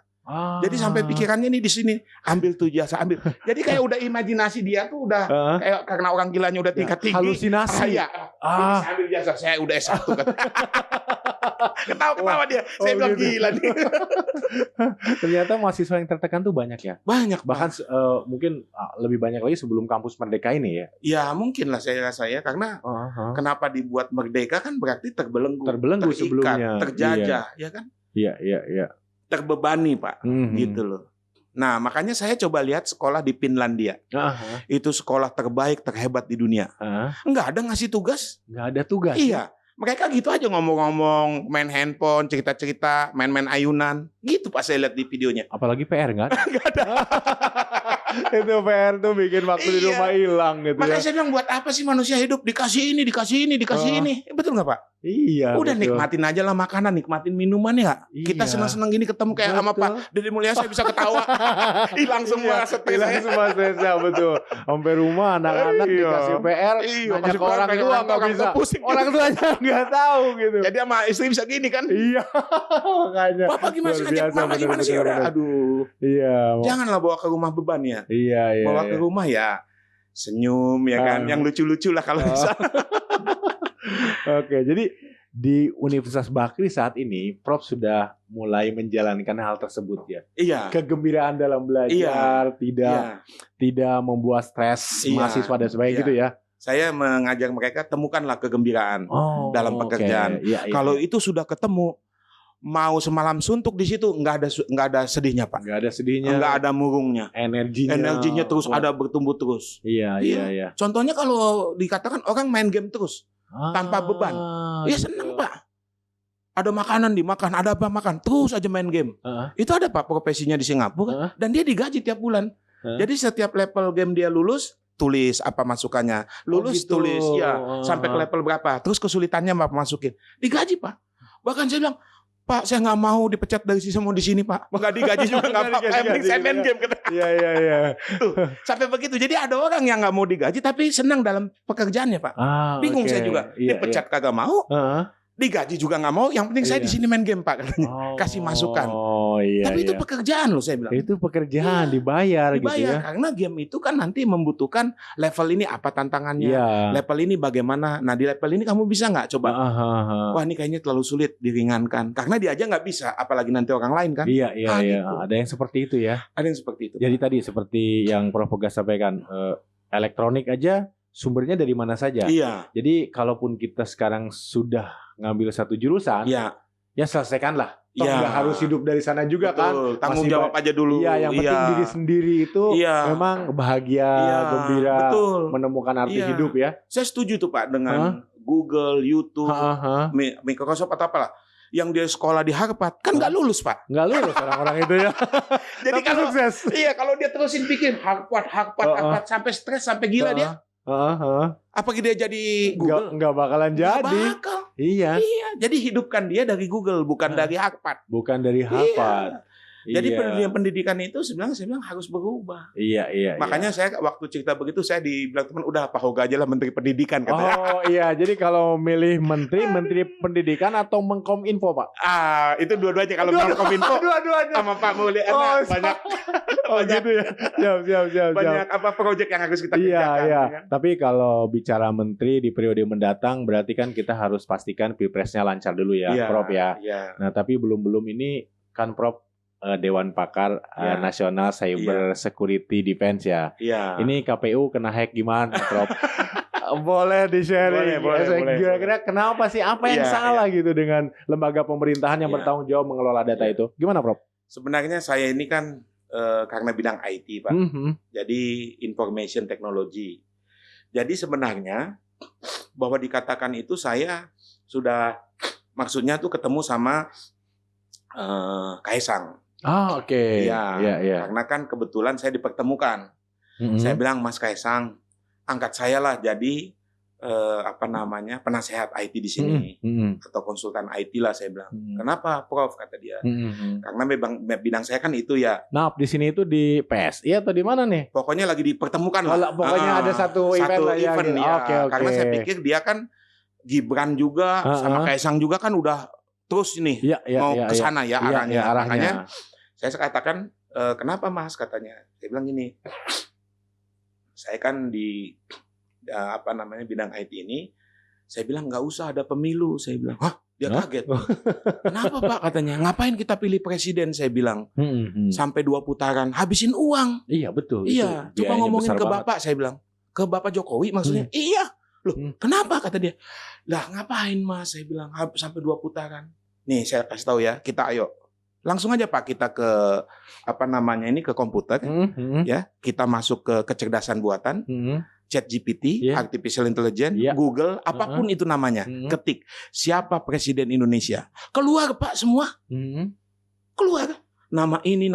Jadi sampai pikirannya nih di sini, ambil tuh ijazah, ambil. Jadi kayak udah imajinasi dia tuh udah kayak karena orang gilanya udah tingkat tinggi.
Halusinasi.
Iya. Saya ambil ijazah, saya udah S1 kan. Ketawa dia. Saya bilang
gitu.
gila nih.
Ternyata mahasiswa yang tertekan tuh banyak ya.
Banyak
Bahkan mungkin lebih banyak lagi sebelum kampus Merdeka ini ya.
Ya mungkin lah saya rasa ya karena kenapa dibuat merdeka kan berarti terbelenggu terikat,
sebelumnya,
terjajah, ya kan?
Iya.
Terbebani Pak, gitu loh. Nah makanya saya coba lihat sekolah di Finlandia, itu sekolah terbaik terhebat di dunia. Nggak ada ngasih tugas,
nggak ada tugas.
Iya. Mereka gitu aja ngomong-ngomong, main handphone, cerita-cerita, main-main ayunan. Gitu Pak saya lihat di videonya.
Apalagi PR nggak ada.
Nggak ada.
Itu PR tuh bikin waktu di rumah hilang gitu.
Makanya saya bilang buat apa sih manusia hidup dikasih ini. Betul nggak Pak?
Iya.
Udah
betul.
Nikmatin aja lah makanan, nikmatin minuman ya. Kita senang-senang gini ketemu kayak sama Pak Deddy Mulyana saya bisa ketawa. Hilang semua stres.
Hilang semua stresnya betul. Sampai rumah anak-anak dikasih PR, banyak orang tua nggak bisa. Orang tuanya nggak tahu gitu.
Jadi sama istri bisa gini kan?
Iya. Makanya.
Papa gimana sih ngajak mama gimana sih? Aduh.
Iya.
Janganlah bawa ke rumah beban ya.
Iya.
Bawa ke rumah ya senyum ya kan, yang lucu-lucu lah kalau bisa.
Oke, jadi di Universitas Bakri saat ini, Prof sudah mulai menjalankan hal tersebut ya.
Iya.
Kegembiraan dalam belajar, tidak membuat stres mahasiswa dan sebagainya gitu ya.
Saya mengajak mereka temukanlah kegembiraan dalam pekerjaan.
Iya.
Kalau itu sudah ketemu, mau semalam suntuk di situ nggak ada sedihnya Pak.
Nggak ada sedihnya.
Nggak ada murungnya.
Energinya
terus ada bertumbuh terus.
Iya.
Contohnya kalau dikatakan orang main game terus tanpa beban, ya seneng Pak. Ada makanan dimakan, ada apa makan, terus aja main game. Itu ada Pak profesinya di Singapura dan dia digaji tiap bulan. Jadi setiap level game dia lulus, tulis apa masukannya, lulus
gitu.
tulis ya sampai ke level berapa, terus kesulitannya apa masukin, digaji Pak. Bahkan saya bilang, Pak, saya nggak mau dipecat dari sini mau di sini Pak. Nggak digaji juga nggak apa-apa. Saya main game.
Iya.
Tuh, sampai begitu. Jadi ada orang yang nggak mau digaji tapi senang dalam pekerjaannya Pak. Bingung saya juga. Dipecat kagak mau. Digaji juga nggak mau. Yang penting saya di sini main game Pak katanya. Kasih masukan. Tapi itu pekerjaan loh saya bilang.
Itu pekerjaan dibayar gitu ya.
Karena game itu kan nanti membutuhkan level ini apa tantangannya. Level ini bagaimana. Nah di level ini kamu bisa nggak coba. Wah ini kayaknya terlalu sulit diringankan. Karena dia aja nggak bisa. Apalagi nanti orang lain kan.
Iya.
Gitu.
Ada yang seperti itu ya.
Ada yang seperti itu.
Jadi tadi seperti yang Prof Pegas sampaikan. Elektronik aja sumbernya dari mana saja.
Iya.
Jadi kalaupun kita sekarang sudah ngambil satu jurusan, ya selesaikanlah. Toh nggak harus hidup dari sana juga.
Betul.
Kan.
Tanggung jawab aja dulu.
Iya, yang penting diri sendiri itu memang bahagia, gembira, menemukan arti hidup ya.
Saya setuju tuh Pak dengan Google, YouTube, Microsoft atau apalah. Yang dia sekolah di Harvard kan nggak lulus Pak.
Nggak lulus orang-orang itu ya.
Jadi kalau
sukses.
Iya kalau dia terusin bikin Harvard sampai stres sampai gila dia. Apa dia jadi Google?
Nggak bakalan jadi.
Nggak bakal.
Iya.
Jadi hidupkan dia dari Google bukan dari Harvard.
Bukan dari Harvard.
Jadi pendidikan itu sebenarnya saya bilang harus berubah.
Iya.
Makanya saya waktu cerita begitu saya dibilang teman udah Pak Hoga aja lah Menteri Pendidikan katanya.
Oh iya, jadi kalau milih Menteri Pendidikan atau Menkominfo Pak?
Itu dua-duanya kalau Menkominfo.
Dua-duanya.
Sama Pak Mulyana banyak.
Gitu ya. Siap.
Banyak proyek yang harus kita kerjakan.
Iya. Kan? Tapi kalau bicara Menteri di periode mendatang berarti kan kita harus pastikan Pilpresnya lancar dulu ya, Prof ya.
Iya.
Nah tapi belum ini kan Prof Dewan Pakar Nasional Cyber Security Defense ya.
Iya.
Ini KPU kena hack gimana, Prof? Boleh di-sharing.
Boleh.
Kira-kira kenapa sih? Apa yang salah gitu dengan lembaga pemerintahan yang bertanggung jawab mengelola data itu? Gimana, Prof?
Sebenarnya saya ini kan karena bidang IT, Pak. Jadi information technology. Jadi sebenarnya bahwa dikatakan itu saya sudah maksudnya tuh ketemu sama Kaisang.
Oke.
Iya. Karena kan kebetulan saya dipertemukan. Saya bilang Mas Kaisang, angkat saya lah jadi penasehat IT di sini atau konsultan IT lah saya bilang. Kenapa, Prof? Kata dia. Karena memang bidang saya kan itu ya.
Nah, di sini itu di PSI atau di mana nih?
Pokoknya lagi dipertemukan lah.
Pokoknya ada satu event lah ya.
Event, ya.
Oke.
Karena saya pikir dia kan Gibran juga sama Kaisang juga kan udah terus ini mau ke sana ya arahnya. Makanya saya katakan, kenapa Mas? Katanya. Saya bilang gini. Saya kan di bidang IT ini, saya bilang nggak usah ada pemilu. Saya bilang, dia kaget. Kenapa Pak? Katanya, ngapain kita pilih presiden? Saya bilang, sampai 2 putaran, habisin uang.
Iya betul.
Iya, coba ngomongin ke Bapak. Saya bilang, ke Bapak Jokowi maksudnya. Iya, loh, kenapa? Kata dia. Lah ngapain Mas? Saya bilang, sampai 2 putaran. Nih saya kasih tahu ya, kita ayo. Langsung aja Pak kita ke ke komputer, ya kita masuk ke kecerdasan buatan, ChatGPT, Artificial Intelligence, Google, apapun itu namanya, ketik siapa presiden Indonesia, keluar Pak semua, keluar nama ini,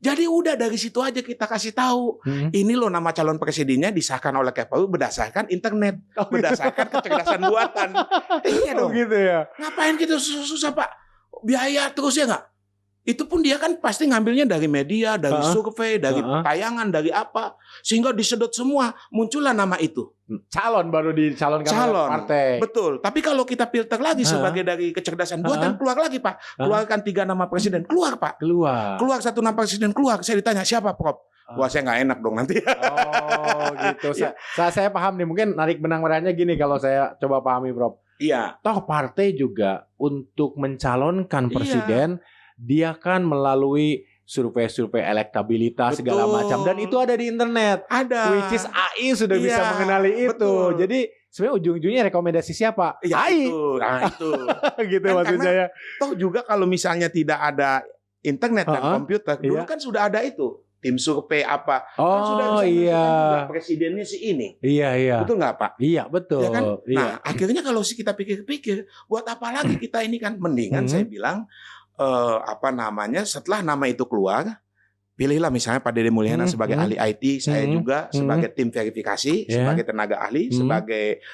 jadi udah dari situ aja kita kasih tahu, ini loh nama calon presidennya disahkan oleh KPU berdasarkan internet, berdasarkan kecerdasan buatan, iya dong,
gitu ya.
Ngapain kita susah Pak? Biaya terus ya nggak? Itu pun dia kan pasti ngambilnya dari media, dari survei, dari tayangan, dari apa. Sehingga disedot semua, muncullah nama itu.
Calon baru dicalonkan oleh partai.
Betul. Tapi kalau kita filter lagi sebagai dari kecerdasan buatan, keluar lagi Pak. Keluarkan 3 nama presiden. Keluar Pak. Keluar 1 nama presiden, keluar. Saya ditanya, siapa Prof? Wah saya nggak enak dong nanti.
Oh gitu. Saya paham nih. Mungkin narik benang merahnya gini kalau saya coba pahami Prof.
Iya.
Toh partai juga untuk mencalonkan presiden, dia kan melalui survei-survei elektabilitas segala macam, dan itu ada di internet.
Ada.
Which is AI sudah bisa mengenali itu.
Betul.
Jadi sebenarnya ujung-ujungnya rekomendasi siapa?
Ya,
AI.
Itu.
Gitu kan maksud saya.
Toh juga kalau misalnya tidak ada internet dan komputer, dulu kan sudah ada itu. Tim survei apa kan sudah bisa juga presidennya si ini.
Iya.
Betul nggak Pak?
Iya betul.
Ya kan? Nah akhirnya kalau kita pikir-pikir, buat apa lagi kita ini kan mendingan saya bilang setelah nama itu keluar, pilihlah misalnya Pak Dede Mulyana sebagai ahli IT, saya juga sebagai tim verifikasi, sebagai tenaga ahli, sebagai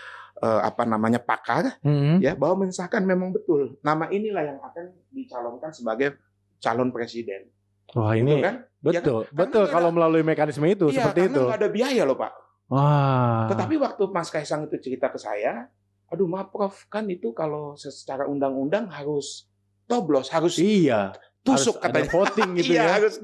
pakar, ya bahwa mensahkan memang betul nama inilah yang akan dicalonkan sebagai calon presiden.
Wah ini betul, kan? Betul kalau melalui mekanisme itu seperti itu.
Karena nggak ada biaya loh Pak.
Wah.
Tetapi waktu Mas Kaisang itu cerita ke saya, aduh maaf Prof, kan itu kalau secara undang-undang harus toblos, harus tusuk
harus
katanya.
Voting gitu ya.
Harus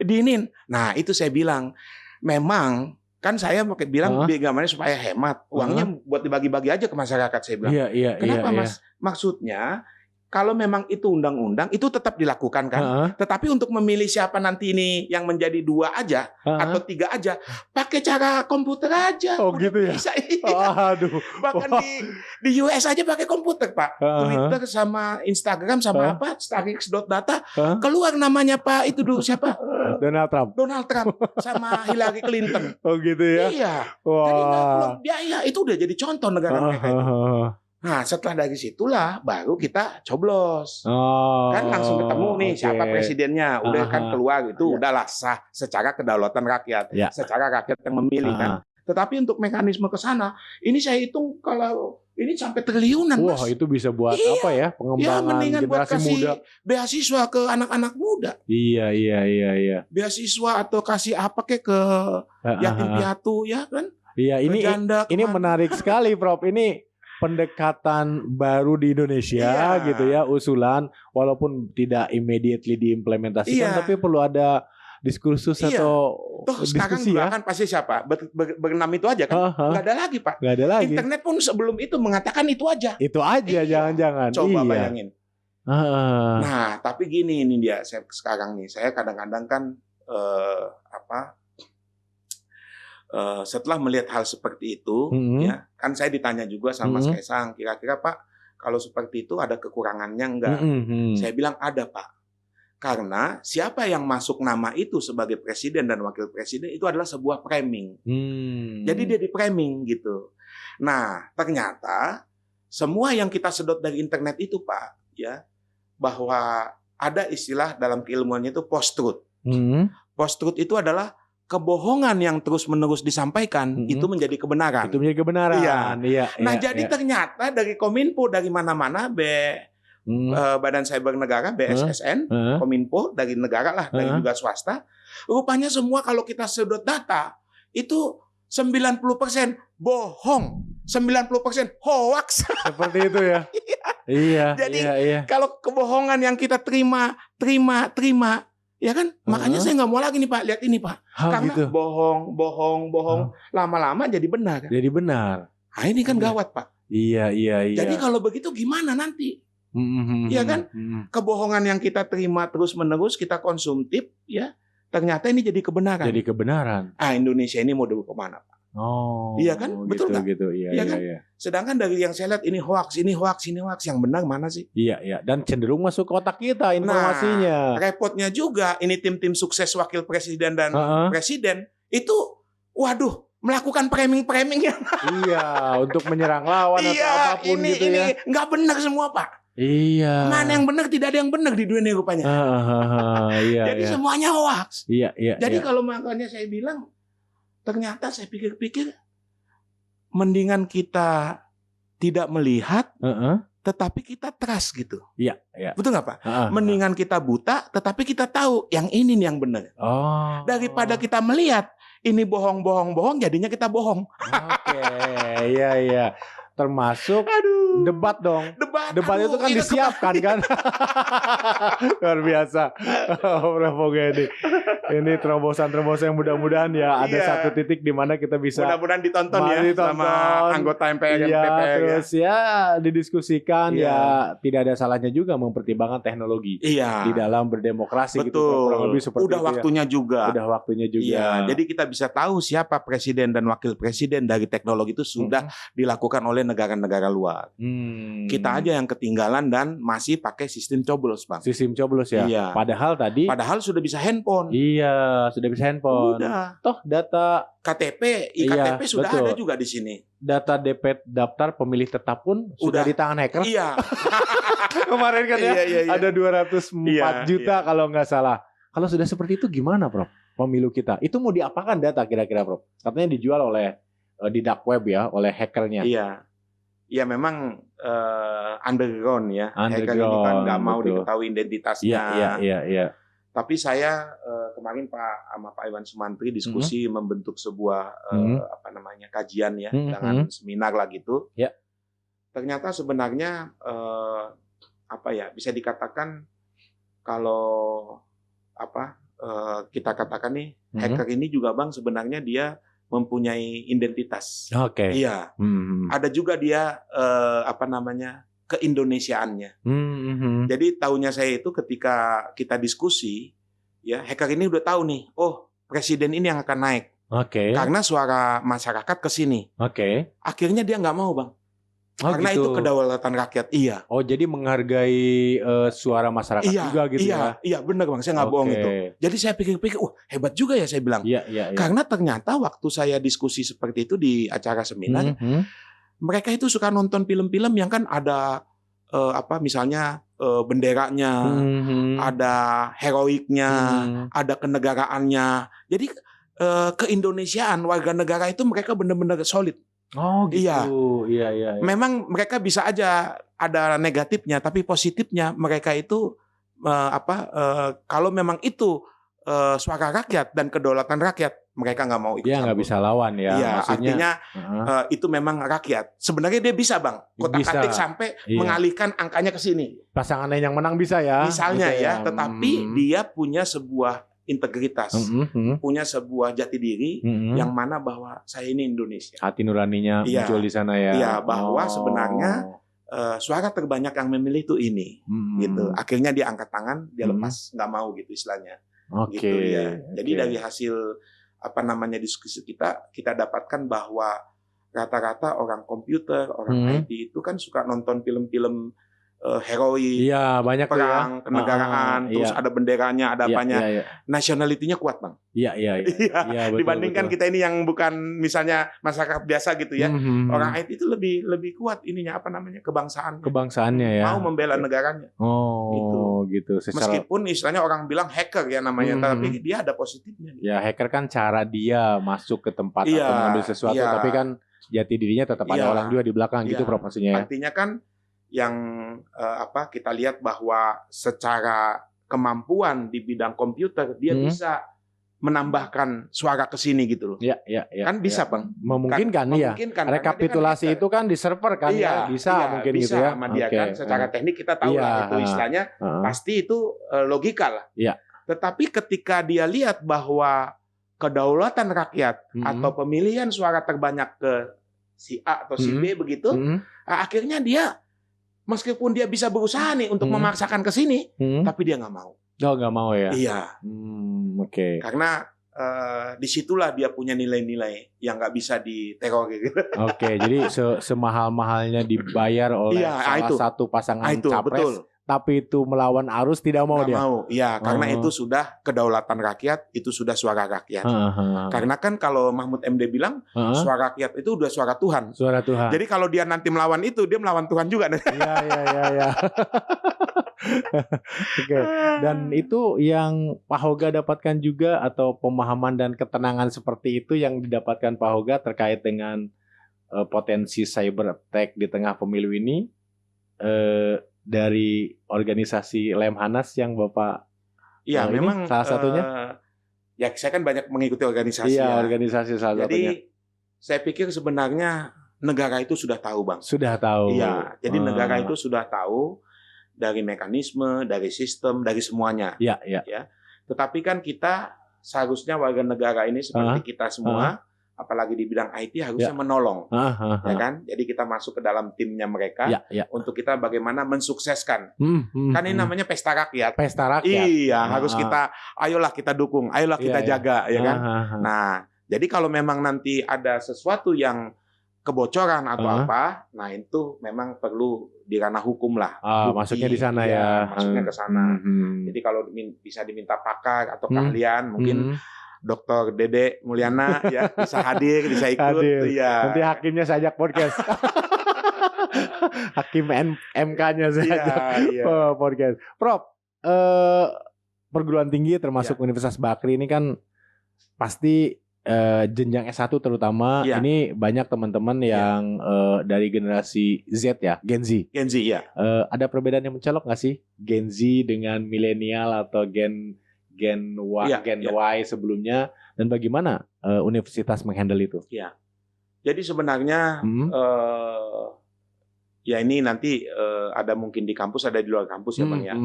diinin. Nah itu saya bilang, memang kan saya bilang bagaimana supaya hemat, uangnya buat dibagi-bagi aja ke masyarakat saya bilang. Kenapa Mas? Maksudnya kalau memang itu undang-undang, itu tetap dilakukan kan. Tetapi untuk memilih siapa nanti ini yang menjadi 2 aja atau 3 aja, pakai cara komputer aja.
Oh gitu ya.
Bisa, Aduh. Bahkan di US aja pakai komputer Pak. Twitter sama Instagram sama starix.data keluar namanya Pak itu dulu siapa?
Donald Trump
sama Hillary Clinton.
Oh gitu ya.
Iya. Jadi nggak perlu biaya, itu udah jadi contoh negara mereka itu. Nah setelah dari situlah baru kita coblos, kan langsung ketemu nih siapa presidennya, udah kan keluar itu udahlah sah secara kedaulatan rakyat, secara rakyat yang memilih kan. Tetapi untuk mekanisme ke sana, ini saya hitung kalau ini sampai triliunan.
Wah itu bisa buat apa ya, pengembangan generasi muda,
beasiswa ke anak-anak muda.
Iya.
Beasiswa atau kasih apa ke yatim piatu ya kan.
Iya ini menarik sekali Prof. Ini pendekatan baru di Indonesia gitu ya, usulan walaupun tidak immediately diimplementasikan tapi perlu ada diskursus atau diskusi ya.
Kan pasti siapa? Berenam itu aja kan? Nggak ada lagi Pak.
Nggak ada lagi.
Internet pun sebelum itu mengatakan itu aja.
Itu aja jangan-jangan.
Coba bayangin. Nah tapi gini ini dia sekarang nih, saya kadang-kadang kan setelah melihat hal seperti itu, ya kan saya ditanya juga sama Mas Kaisang, kira-kira Pak kalau seperti itu ada kekurangannya enggak? Saya bilang ada Pak, karena siapa yang masuk nama itu sebagai presiden dan wakil presiden itu adalah sebuah framing, jadi dia di framing gitu. Nah ternyata semua yang kita sedot dari internet itu Pak, ya bahwa ada istilah dalam keilmuannya itu post-truth. Post-truth itu adalah kebohongan yang terus-menerus disampaikan itu menjadi kebenaran.
Itu menjadi kebenaran.
Iya. Nah, jadi ternyata dari Kominfo, dari mana-mana, Badan Cyber Negara, BSSN, Kominfo, dari negara lah, dari juga swasta, rupanya semua kalau kita sedot data, itu 90% bohong, 90% hoax.
Seperti itu ya. Iya.
Jadi kalau kebohongan yang kita terima, ya kan? Makanya saya nggak mau lagi nih Pak, lihat ini Pak. Karena gitu. bohong, lama-lama jadi benar.
Jadi benar.
Nah, ini kan gawat Pak.
Iya.
Jadi kalau begitu gimana nanti? Iya kan? Kebohongan yang kita terima terus-menerus, kita konsumtif, ya. Ternyata ini jadi kebenaran.
Jadi kebenaran.
Indonesia ini mau kemana Pak?
Oh,
iya kan? Betul nggak?
Gitu. Iya kan? Iya.
Sedangkan dari yang saya lihat ini hoax. Yang benar mana sih?
Iya. Dan cenderung masuk ke otak kita informasinya.
Nah, repotnya juga ini tim-tim sukses wakil presiden dan presiden itu, waduh, melakukan framing yang
iya, untuk menyerang lawan atau apapun gitu ya.
Ini nggak benar semua Pak.
Iya.
Mana yang benar? Tidak ada yang benar di dunia ini rupanya.
Iya.
Jadi semuanya hoax.
Iya.
Jadi kalau makanya saya bilang, ternyata saya pikir-pikir, mendingan kita tidak melihat, tetapi kita trust gitu.
Iya.
Betul nggak Pak? Mendingan kita buta, tetapi kita tahu yang ini nih yang benar. Daripada kita melihat ini bohong, jadinya kita bohong.
Oke, iya. Termasuk debat dong. Debat itu kan disiapkan kan. Luar biasa. Prabowo ini terobosan-terobosan yang mudah-mudahan ya ada satu titik di mana kita bisa
mudah-mudahan ditonton ya sama anggota MPR dan DPR
terus ya didiskusikan ya tidak ada salahnya juga mempertimbangkan teknologi di dalam berdemokrasi.
Betul.
Gitu kurang lebih seperti
udah
itu
waktunya juga.
Udah waktunya juga.
Iya, jadi kita bisa tahu siapa presiden dan wakil presiden dari teknologi itu sudah dilakukan oleh negara-negara luar. Kita aja yang ketinggalan dan masih pakai sistem coblos, Bang.
Sistem coblos ya.
Iya. Padahal sudah bisa handphone.
Iya, sudah bisa handphone.
Udah.
Toh data
KTP, iktp sudah ada juga di sini.
Data DP daftar pemilih tetap pun sudah di tangan hacker.
Iya.
Kemarin kan ya ada 204 juta kalau nggak salah. Kalau sudah seperti itu gimana, Prof? Pemilu kita. Itu mau diapakan data kira-kira, Prof? Katanya dijual oleh di dark web ya, oleh hackernya.
Iya. Ya memang underground ya. Hacker ini kan nggak mau diketahui identitasnya.
Iya.
Tapi saya kemarin sama Pak Iwan Sumantri diskusi membentuk sebuah kajian ya dengan seminar lah gitu.
Ya.
Ternyata sebenarnya bisa dikatakan kalau kita katakan nih hacker ini juga Bang sebenarnya dia mempunyai identitas.
Oke.
Iya. Ada juga dia keindonesiaannya. Jadi tahunya saya itu ketika kita diskusi, ya hacker ini udah tahu nih, presiden ini yang akan naik.
Oke.
Karena suara masyarakat ke sini.
Oke.
Akhirnya dia nggak mau, Bang. Karena
gitu.
itu kedaulatan rakyat. Iya.
Oh, jadi menghargai suara masyarakat juga gitu ya?
Iya, benar Bang. Saya nggak bohong itu. Jadi saya pikir-pikir, hebat juga ya saya bilang.
Iya.
Karena ternyata waktu saya diskusi seperti itu di acara seminar, mereka itu suka nonton film-film yang kan ada misalnya benderanya, ada heroiknya, ada kenegaraannya. Jadi keindonesiaan warga negara itu mereka benar-benar solid.
Oh gitu. Iya.
Memang mereka bisa aja ada negatifnya, tapi positifnya mereka itu kalau memang itu suara rakyat dan kedaulatan rakyat, mereka nggak mau ikut.
Dia nggak bisa lawan ya.
Iya,
maksudnya,
artinya itu memang rakyat. Sebenarnya dia bisa Bang, kotak-katik sampai mengalihkan angkanya ke sini.
Pasangannya yang menang bisa ya.
Misalnya gitu ya, tetapi dia punya sebuah integritas, punya sebuah jati diri yang mana bahwa saya ini Indonesia.
Hati nuraninya muncul di sana ya.
Iya, bahwa sebenarnya suara terbanyak yang memilih itu ini, gitu. Akhirnya dia angkat tangan, dia lepas, nggak mau gitu istilahnya. Gitu ya. Jadi dari hasil diskusi kita dapatkan bahwa rata-rata orang komputer, orang IT itu kan suka nonton film-film heroik,
Iya, banyak tuh ya.
perang, kenegaraan, terus
iya.
ada benderanya, ada
Iya,
apanya.
iya.
Nationality-nya kuat, Bang.
Iya. Iya, betul,
Dibandingkan
betul.
kita ini yang bukan misalnya masyarakat biasa gitu ya. Orang IT itu lebih kuat ininya kebangsaannya.
Kebangsaannya ya.
Mau membela negaranya.
Oh, gitu. Secara
Meskipun istilahnya orang bilang hacker ya namanya, tapi dia ada positifnya.
ya hacker kan cara dia masuk ke tempat
Iya,
atau mengambil sesuatu,
iya.
tapi kan jati dirinya tetap ada
Iya.
orang juga di belakang gitu,
Iya.
Prof, maksudnya ya.
Artinya kan yang kita lihat bahwa secara kemampuan di bidang komputer dia bisa menambahkan suara ke sini gitu loh.
Iya.
Kan bisa, Bang.
Memungkinkan ya.
Memungkinkan.
Rekapitulasi itu kan di server kan ya. Bisa mungkin
bisa
gitu ya.
sama dia kan secara teknik kita tahu lah itu istilahnya pasti itu logika lah.
Iya.
Tetapi ketika dia lihat bahwa kedaulatan rakyat atau pemilihan suara terbanyak ke si A atau si B begitu, akhirnya dia meskipun dia bisa berusaha nih untuk memaksakan ke sini, tapi dia nggak mau.
Oh, nggak mau ya?
Iya.
Oke.
Karena disitulah dia punya nilai-nilai yang nggak bisa diteror gitu.
Oke, jadi semahal-mahalnya dibayar oleh salah satu pasangan capres,
betul.
tapi itu melawan arus tidak mau dia.
Mau, iya, karena itu sudah kedaulatan rakyat, itu sudah suara rakyat. Karena kan kalau Mahfud MD bilang suara rakyat itu udah suara Tuhan.
Suara Tuhan.
Jadi kalau dia nanti melawan itu, dia melawan Tuhan juga.
Iya. Oke. Dan itu yang Pak Hoga dapatkan juga, atau pemahaman dan ketenangan seperti itu yang didapatkan Pak Hoga terkait dengan potensi cyber attack di tengah pemilu ini dari organisasi Lemhanas yang Bapak
memang
salah satunya.
Ya saya kan banyak mengikuti organisasi.
Iya, organisasi salah satunya.
Jadi saya pikir sebenarnya negara itu sudah tahu, Bang.
Sudah tahu.
Iya, jadi negara itu sudah tahu dari mekanisme, dari sistem, dari semuanya.
Iya.
Ya. Tetapi kan kita seharusnya warga negara ini seperti kita semua, apalagi di bidang IT harusnya menolong, ya kan? Jadi kita masuk ke dalam timnya mereka untuk kita bagaimana mensukseskan. Kan ini namanya pesta rakyat.
Pesta rakyat.
Iya, harus kita, ayolah kita dukung, ayolah kita jaga, ya kan? Nah, jadi kalau memang nanti ada sesuatu yang kebocoran atau apa, nah itu memang perlu di ranah hukum lah.
Masuknya di sana ya.
Masuknya ke sana. Jadi kalau bisa diminta pakar atau keahlian, mungkin Dr. Dede Mulyana ya bisa hadir, bisa ikut. Ya.
Nanti hakimnya saya ajak podcast. Hakim MK-nya saya ajak podcast. Prof, perguruan tinggi termasuk Universitas Bakri ini kan pasti jenjang S1 terutama ini banyak teman-teman yang dari generasi Z ya, Gen Z.
Gen Z ya.
Ada perbedaan yang mencolok nggak sih Gen Z dengan milenial atau Gen Y sebelumnya, dan bagaimana universitas menghandle itu?
Ya. Jadi sebenarnya ya ini nanti ada mungkin di kampus, ada di luar kampus ya Bang ya.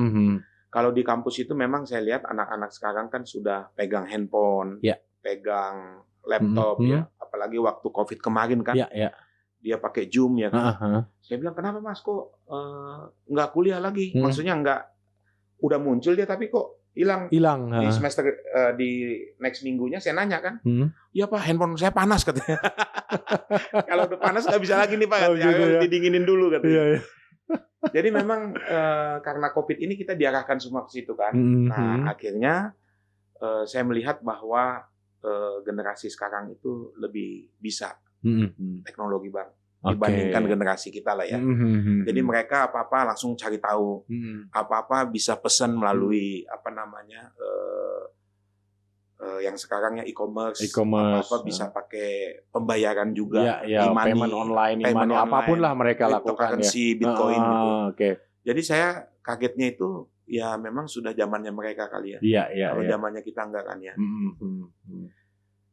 Kalau di kampus itu memang saya lihat anak-anak sekarang kan sudah pegang handphone, pegang laptop ya, apalagi waktu COVID kemarin kan. Dia pakai Zoom ya kan. Saya bilang kenapa Mas kok nggak kuliah lagi? Maksudnya nggak, udah muncul dia tapi kok hilang di semester di next minggunya. Saya nanya kan, iya Pak, handphone saya panas katanya. Kalau udah panas nggak bisa lagi nih Pak, harus didinginin dulu katanya. Jadi memang karena COVID ini kita diarahkan semua ke situ kan. Nah akhirnya saya melihat bahwa generasi sekarang itu lebih bisa teknologi Bang. Dibandingkan generasi kita lah ya. Jadi mereka apa-apa langsung cari tahu. Apa-apa bisa pesan melalui yang sekarangnya e-commerce. Apa-apa bisa pakai pembayaran juga.
E-money, payment online, apapun lah mereka lakukan.
Cryptocurrency, Bitcoin gitu.
Okay.
Jadi saya kagetnya itu ya memang sudah zamannya mereka kali ya. Kalau zamannya kita enggak kan ya.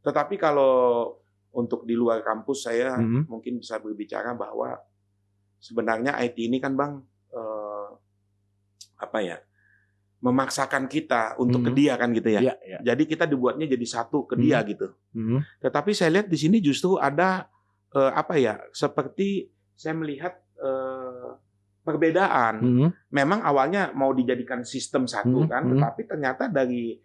Tetapi kalau untuk di luar kampus saya mungkin bisa berbicara bahwa sebenarnya IT ini kan Bang memaksakan kita untuk ke dia kan gitu ya. Jadi kita dibuatnya jadi satu ke dia gitu. Tetapi saya lihat di sini justru ada seperti saya melihat perbedaan. Memang awalnya mau dijadikan sistem satu kan, tetapi ternyata dari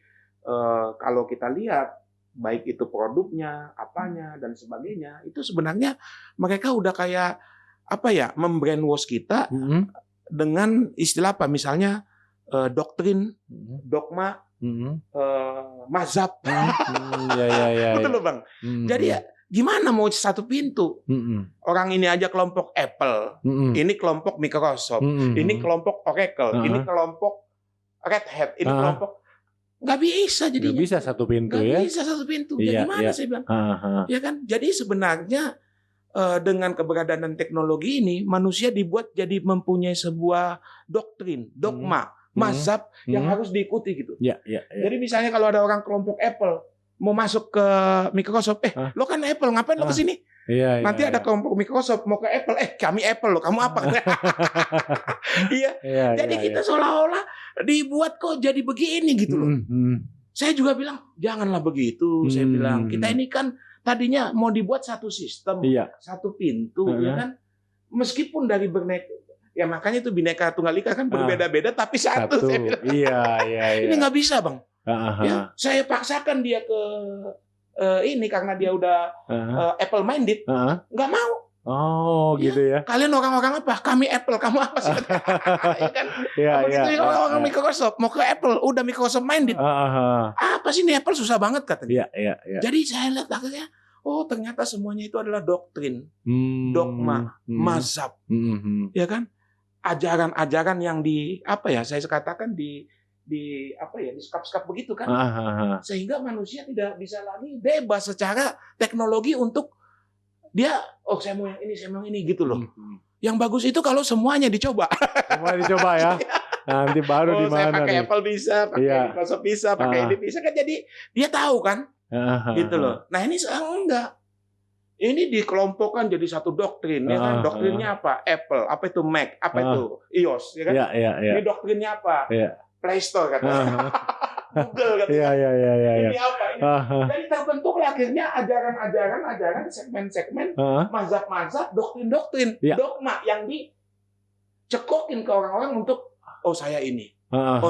kalau kita lihat baik itu produknya, apanya dan sebagainya, itu sebenarnya mereka udah kayak membrainwash kita dengan istilah apa? Misalnya doktrin, dogma, mazhab.
Ya.
Betul loh Bang. Jadi ya gimana mau satu pintu? Orang ini aja kelompok Apple, ini kelompok Microsoft, ini kelompok Oracle, ini kelompok Red Hat, ini kelompok nggak bisa jadi.
Nggak bisa satu pintu
nggak
ya.
bisa satu pintu. Jadi gimana saya bilang? Ya kan. Jadi sebenarnya dengan keberadaan teknologi ini manusia dibuat jadi mempunyai sebuah doktrin, dogma, mazhab yang harus diikuti gitu.
Ya.
Jadi misalnya kalau ada orang kelompok Apple mau masuk ke Microsoft, lo kan Apple, ngapain lo ke sini?
Iya,
Nanti ada kelompok Microsoft mau ke Apple, kami Apple lo, kamu apa? Iya. Jadi kita seolah-olah dibuat kok jadi begini gitu loh. Saya juga bilang janganlah begitu. Saya bilang kita ini kan tadinya mau dibuat satu sistem, satu pintu, ya kan? Meskipun dari ya makanya itu Bhinneka Tunggal Ika kan berbeda-beda tapi satu. Saya bilang. Iya. Ini nggak bisa Bang. Ya, saya paksakan dia ke ini karena dia udah Apple minded, nggak mau.
Oh, gitu ya.
Kalian orang-orang apa? Kami Apple, kamu apa sih? Ya kan? Begitu orang-orang Microsoft mau ke Apple, udah Microsoft minded. Apa sih ini Apple susah banget katanya.
Iya.
Jadi saya lihat akhirnya, oh ternyata semuanya itu adalah doktrin, dogma, mazhab, ya kan? Ajaran-ajaran yang saya katakan di skap-skap begitu kan, sehingga manusia tidak bisa lagi bebas secara teknologi untuk dia, saya mau yang ini, saya mau yang ini gitu loh. Yang bagus itu kalau semuanya dicoba.
Semua dicoba ya. Nanti baru di mana
saya pakai
nih?
Apple bisa, pakai Microsoft bisa, pakai ini bisa kan, jadi dia tahu kan, gitu loh. Nah ini sekarang enggak. Ini dikelompokkan jadi satu doktrin, ya kan? Doktrinnya apa? Apple, apa itu Mac, apa itu iOS, ya kan? Ini doktrinnya apa? Play Store katanya, Google katanya. Ini apa? Jadi terbentuklah akhirnya ajaran-ajaran, segmen-segmen, mazhab-mazhab, doktrin-doktrin, dogma yang dicekokin ke orang-orang untuk saya ini,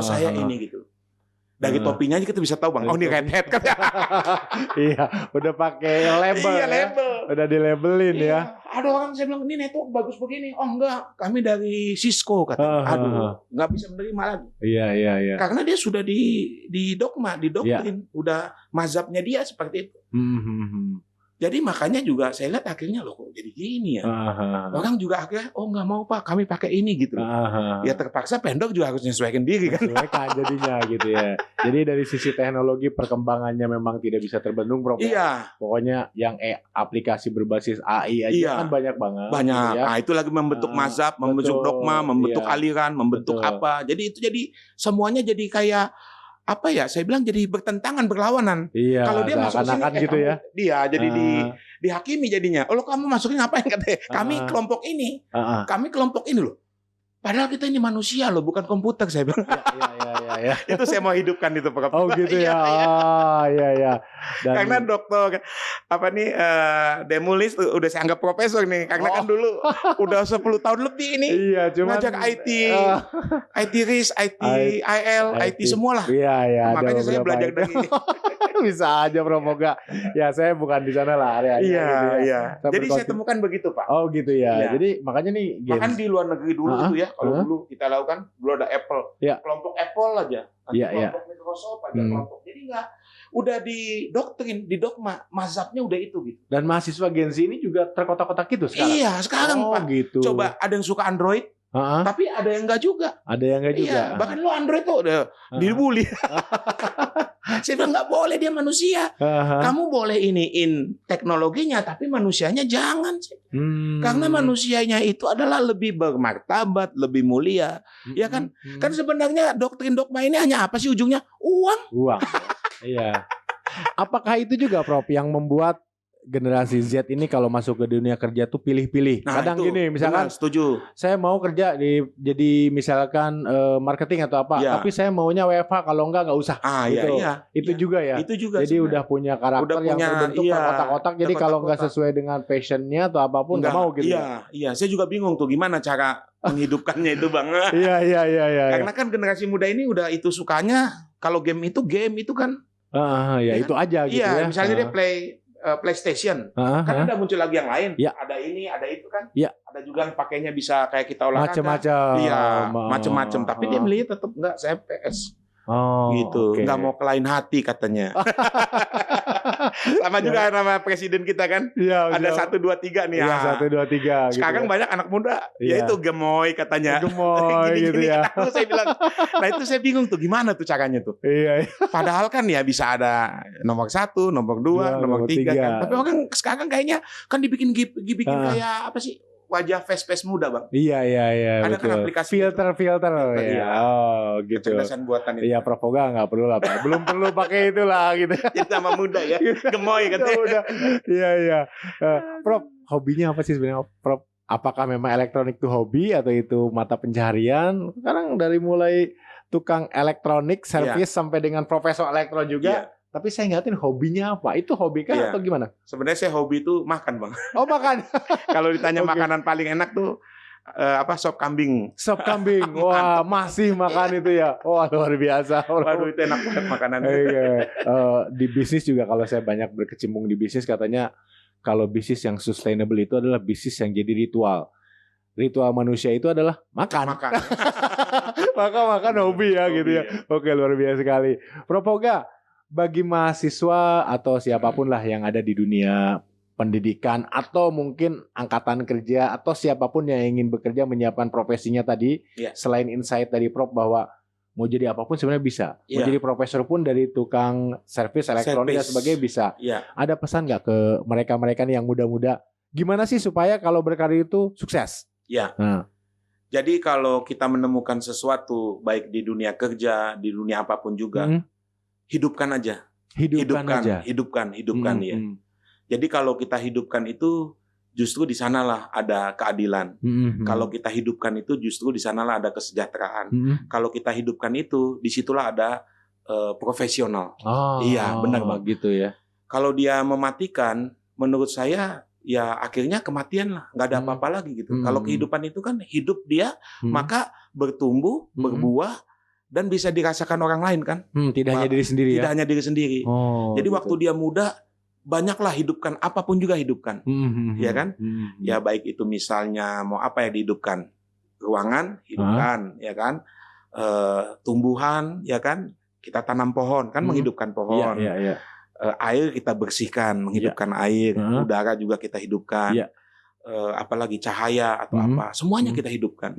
saya ini gitu. Dari topinya aja kita bisa tahu Bang. Oh ini Red Hat kan.
Iya, udah pakai label.
Iya, label.
Udah dilabelin ya.
Ada orang saya bilang ini network bagus begini. Oh enggak, kami dari Cisco kata. Aduh, enggak bisa menerima lagi.
Iya.
Karena dia sudah di dogma, di doktrin, udah mazhabnya dia seperti itu. Jadi makanya juga saya lihat akhirnya loh kok jadi gini ya. Orang juga akhirnya nggak mau Pak, kami pakai ini gitu. Ya terpaksa vendor juga harus menyesuaikan diri kan.
Menyesuaikan jadinya gitu ya. Jadi dari sisi teknologi perkembangannya memang tidak bisa terbendung Prof.
Iya.
Pokoknya yang aplikasi berbasis AI aja kan banyak banget.
Banyak.
Gitu ya.
Nah itu lagi membentuk mazhab, membentuk dogma, membentuk aliran, membentuk apa. Jadi itu jadi semuanya jadi kayak apa ya? Saya bilang jadi bertentangan, berlawanan.
Iya.
Kalau dia masuk sini
gitu ya.
Dia jadi dihakimi jadinya. Lo kamu masukin ngapain katanya? Kami kelompok ini. Kami kelompok ini loh. Padahal kita ini manusia loh, bukan komputer saya bilang.
Iya.
Itu saya mau hidupkan itu Pak.
Oh gitu ya. Iya.
Karena dokter Demulis udah saya anggap profesor nih. Karena kan dulu udah 10 tahun lebih ini.
Iya, cuma
ngajak IT risk, IT IL, IT semua lah.
Iya.
Makanya saya belajar dari
bisa aja Prof. Moga. Ya saya bukan di sana lah areanya.
Iya. Jadi saya temukan begitu Pak.
Oh gitu ya. Jadi makanya nih
bahkan di luar negeri dulu itu ya. Kalau dulu kita lakukan, dulu ada Apple, kelompok Apple aja, kelompok Microsoft aja, kelompok. Jadi udah di doktrin, di dogma, mazhabnya udah itu gitu.
Dan mahasiswa Gen Z ini juga terkotak-kotak gitu sekarang.
Iya, sekarang Pak.
Gitu.
Coba ada yang suka Android, tapi ada yang enggak juga.
Ada yang enggak juga.
Iya, bahkan lo Android tuh udah dibully. Saya bilang nggak boleh, dia manusia. Kamu boleh iniin teknologinya, tapi manusianya jangan. Karena manusianya itu adalah lebih bermartabat, lebih mulia, ya kan? Kan sebenarnya doktrin dogma ini hanya apa sih ujungnya? Uang.
Iya. Apakah itu juga Prof yang membuat generasi Z ini kalau masuk ke dunia kerja tuh pilih-pilih. Kadang itu, gini, misalkan
setuju.
Saya mau kerja jadi misalkan marketing atau apa, tapi saya maunya WFH, kalau enggak usah. Gitu. Itu juga ya.
Itu juga.
Jadi udah punya karakter yang terbentuk kotak-kotak. Jadi kalau nggak sesuai dengan passionnya atau apapun nggak mau gitu.
Iya. Saya juga bingung tuh gimana cara menghidupkannya itu Bang.
Iya.
Karena kan generasi muda ini udah itu sukanya kalau game itu kan.
Itu aja gitu ya.
Misalnya dia PlayStation, kan udah muncul lagi yang lain. Ada ini, ada itu kan.
Iya.
Ada Ada juga yang pakainya bisa kayak kita olahraga.
Macam-macam.
Iya, macam-macam. Tapi dia melihat tetap enggak, saya PS.
Oh,
gitu.
Okay.
Nggak mau ke lain hati katanya. Sama juga nama presiden kita kan.
Ya,
ada 1, 2, 3 nih.
Iya, 1, 2, 3.
Sekarang
gitu
banyak anak muda,
ya.
yaitu gemoy katanya.
Gemoy gitu ya.
Lalu saya bilang, nah itu saya bingung tuh gimana tuh caranya tuh.
Iya.
Padahal kan ya bisa ada nomor 1, nomor 2, nomor 3 kan. Tapi orang sekarang kayaknya kan dibikin kayak apa sih? Wajah face muda, Bang.
Iya.
Ada
betul.
kan aplikasi
filter ya.
Iya.
Oh, gitu.
Kecerdasan buatan itu.
Iya, Prof Oga nggak perlu lah, Pak. Belum perlu pakai itulah gitu.
Jadi sama muda ya. Gemoy katanya.
Iya. Prof, hobinya apa sih sebenarnya, Prof? Apakah memang elektronik itu hobi atau itu mata pencaharian? Sekarang dari mulai tukang elektronik, servis sampai dengan profesor elektro juga.
Iya.
Tapi saya ngeliatin hobinya apa? Itu hobi kah atau gimana?
Sebenarnya saya hobi itu makan, Bang.
Oh, makan.
Kalau ditanya makanan paling enak tuh sop kambing.
Sop kambing. Wah, masih makan itu ya. Wah, luar biasa.
Waduh, itu enak banget makanan.
Di bisnis juga kalau saya banyak berkecimpung di bisnis, katanya kalau bisnis yang sustainable itu adalah bisnis yang jadi ritual. Ritual manusia itu adalah makan. Maka makan hobi ya gitu ya. Oke, luar biasa sekali. Prof Oga, bagi mahasiswa atau siapapun lah yang ada di dunia pendidikan atau mungkin angkatan kerja atau siapapun yang ingin bekerja menyiapkan profesinya tadi, selain insight dari Prof bahwa mau jadi apapun sebenarnya bisa. Mau jadi profesor pun dari tukang servis elektronik dan sebagainya bisa. Ada pesan nggak ke mereka-mereka nih yang muda-muda? Gimana sih supaya kalau berkarir itu sukses?
Jadi kalau kita menemukan sesuatu baik di dunia kerja, di dunia apapun juga, hidupkan aja. Hidupkan ya. Jadi kalau kita hidupkan itu justru di sanalah ada keadilan. Kalau kita hidupkan itu justru di sanalah ada kesejahteraan. Kalau kita hidupkan itu disitulah ada profesional. Iya, benar Bang.
Gitu ya.
Kalau dia mematikan, menurut saya ya akhirnya kematian lah, nggak ada apa-apa lagi gitu. Kalau kehidupan itu kan hidup dia, maka bertumbuh, berbuah, dan bisa dirasakan orang lain kan.
Tidak hanya diri sendiri
Tidak hanya diri sendiri. Jadi
gitu.
waktu dia muda, banyaklah hidupkan, apapun juga hidupkan. Ya kan? Ya baik itu misalnya mau apa ya dihidupkan. Ruangan, hidupkan. Ya kan? Tumbuhan, ya kan? Kita tanam pohon, kan menghidupkan pohon. Air kita bersihkan, menghidupkan air. Udara juga kita hidupkan. Apalagi cahaya atau apa. Semuanya kita hidupkan.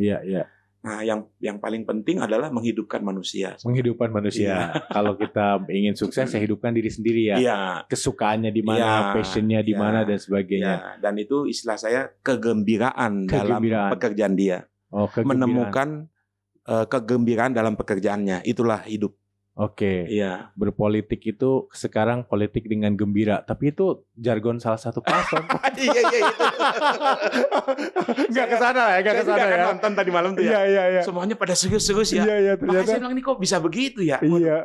Nah, yang paling penting adalah menghidupkan manusia.
Menghidupkan manusia. Kalau kita ingin sukses, ya hidupkan diri sendiri ya. Kesukaannya di mana, passionnya di mana dan sebagainya.
Dan itu istilah saya kegembiraan dalam pekerjaan dia. Menemukan kegembiraan dalam pekerjaannya. Itulah hidup.
Oke. Iya. Berpolitik itu sekarang politik dengan gembira, tapi itu jargon salah satu paslon.
Iya itu.
Enggak ke sana ya,
Saya nonton tadi malam tuh ya.
Iya.
Semuanya pada serius-serius ya.
Iya,
Makanya
ternyata.
saya bilang ini kok bisa begitu ya.
Iya.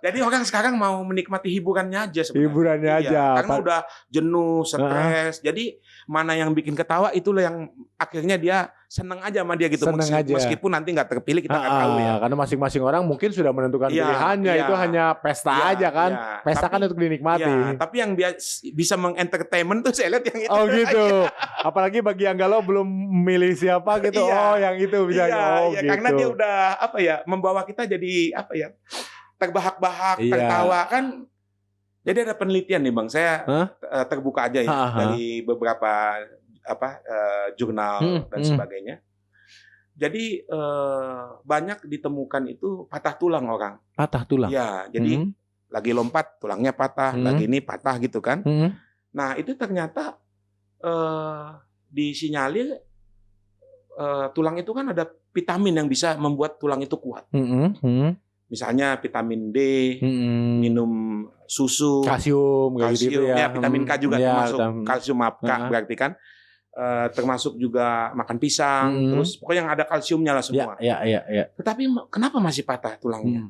Jadi orang sekarang mau menikmati hiburannya aja sebenarnya.
Hiburannya aja.
Karena udah jenuh, stres. Jadi mana yang bikin ketawa itulah yang akhirnya dia seneng aja sama dia gitu. Meskipun nanti nggak terpilih kita nggak tahu ya.
Karena masing-masing orang mungkin sudah menentukan pilihannya. Itu hanya pesta aja kan. Pesta kan untuk dinikmati.
Tapi yang bisa mengentertainment tuh saya lihat yang itu.
Oh gitu. Apalagi bagi yang galau belum milih siapa gitu. Yang itu bisa.
Gitu. Karena dia udah membawa kita jadi terbahak-bahak, tertawa kan. Jadi ada penelitian nih Bang, saya terbuka aja ya dari beberapa jurnal dan sebagainya. Jadi banyak ditemukan itu patah tulang orang.
Patah tulang.
Ya, jadi lagi lompat tulangnya patah, lagi ini patah gitu kan. Nah itu ternyata disinyalir tulang itu kan ada vitamin yang bisa membuat tulang itu kuat. Misalnya vitamin D, minum susu,
kalsium gitu ya.
Vitamin K juga termasuk kalsium K berarti kan. Termasuk juga makan pisang, terus pokoknya yang ada kalsiumnya lah semua. Tetapi kenapa masih patah tulangnya?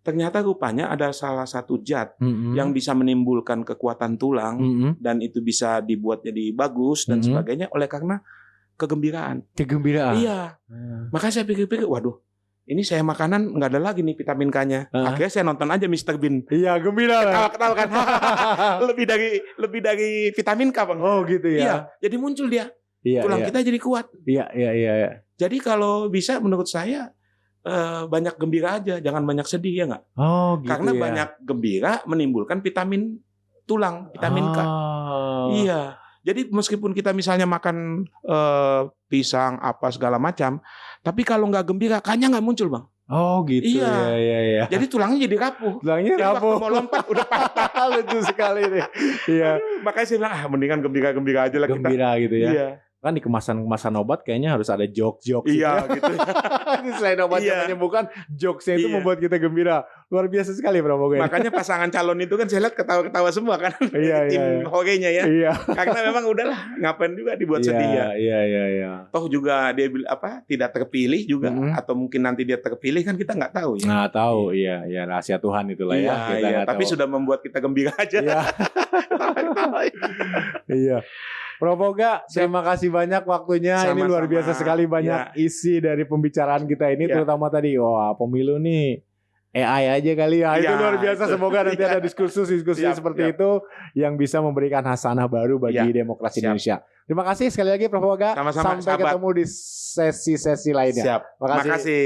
Ternyata rupanya ada salah satu zat yang bisa menimbulkan kekuatan tulang dan itu bisa dibuat jadi bagus dan sebagainya oleh karena kegembiraan. Iya. Makanya saya pikir-pikir, waduh. Ini saya makanan nggak ada lagi nih vitamin K-nya. Akhirnya saya nonton aja Mr. Bean.
Iya, gembira.
Ketawa-ketawa kan. lebih dari vitamin K, Bang.
Oh, gitu ya.
Iya, jadi muncul dia. tulang kita jadi kuat.
Iya.
Jadi kalau bisa menurut saya banyak gembira aja, jangan banyak sedih, ya nggak?
Oh, gitu.
Karena banyak gembira menimbulkan vitamin tulang, vitamin K. Iya. Jadi meskipun kita misalnya makan pisang apa segala macam, tapi kalau nggak gembira, K-nya nggak muncul, Bang.
Oh, gitu. Iya.
Jadi tulangnya jadi rapuh. Jadi waktu mau lompat udah patah.
Lucu sekali nih. Iya.
Makanya saya bilang mendingan gembira-gembira aja lah kita.
Gembira gitu ya.
Iya.
Kan di kemasan obat kayaknya harus ada jokes-jokes.
Iya gitu.
Selain obatnya menyembuhkan, jokesnya itu membuat kita gembira. Luar biasa sekali Pramoga.
Makanya pasangan calon itu kan saya lihat ketawa-ketawa semua kan. Tim hogenya ya.
Iya.
Karena memang udahlah ngapain juga dibuat sedih ya.
Iya.
Toh juga dia tidak terpilih juga atau mungkin nanti dia terpilih kan kita nggak tahu ya.
Nggak tahu, iya rahasia Tuhan itulah ya.
Iya. Tapi sudah membuat kita gembira aja.
Iya. Pramoga, terima kasih banyak waktunya. Sama-sama. Ini luar biasa sekali banyak isi dari pembicaraan kita ini, terutama tadi, pemilu nih AI aja kali ya. Itu luar biasa. Semoga nanti ada diskusi seperti itu yang bisa memberikan hasanah baru bagi demokrasi Indonesia. Terima kasih sekali lagi Pramoga.
Sama-sama.
Sampai ketemu di sesi-sesi lainnya.
Siap. Terima kasih.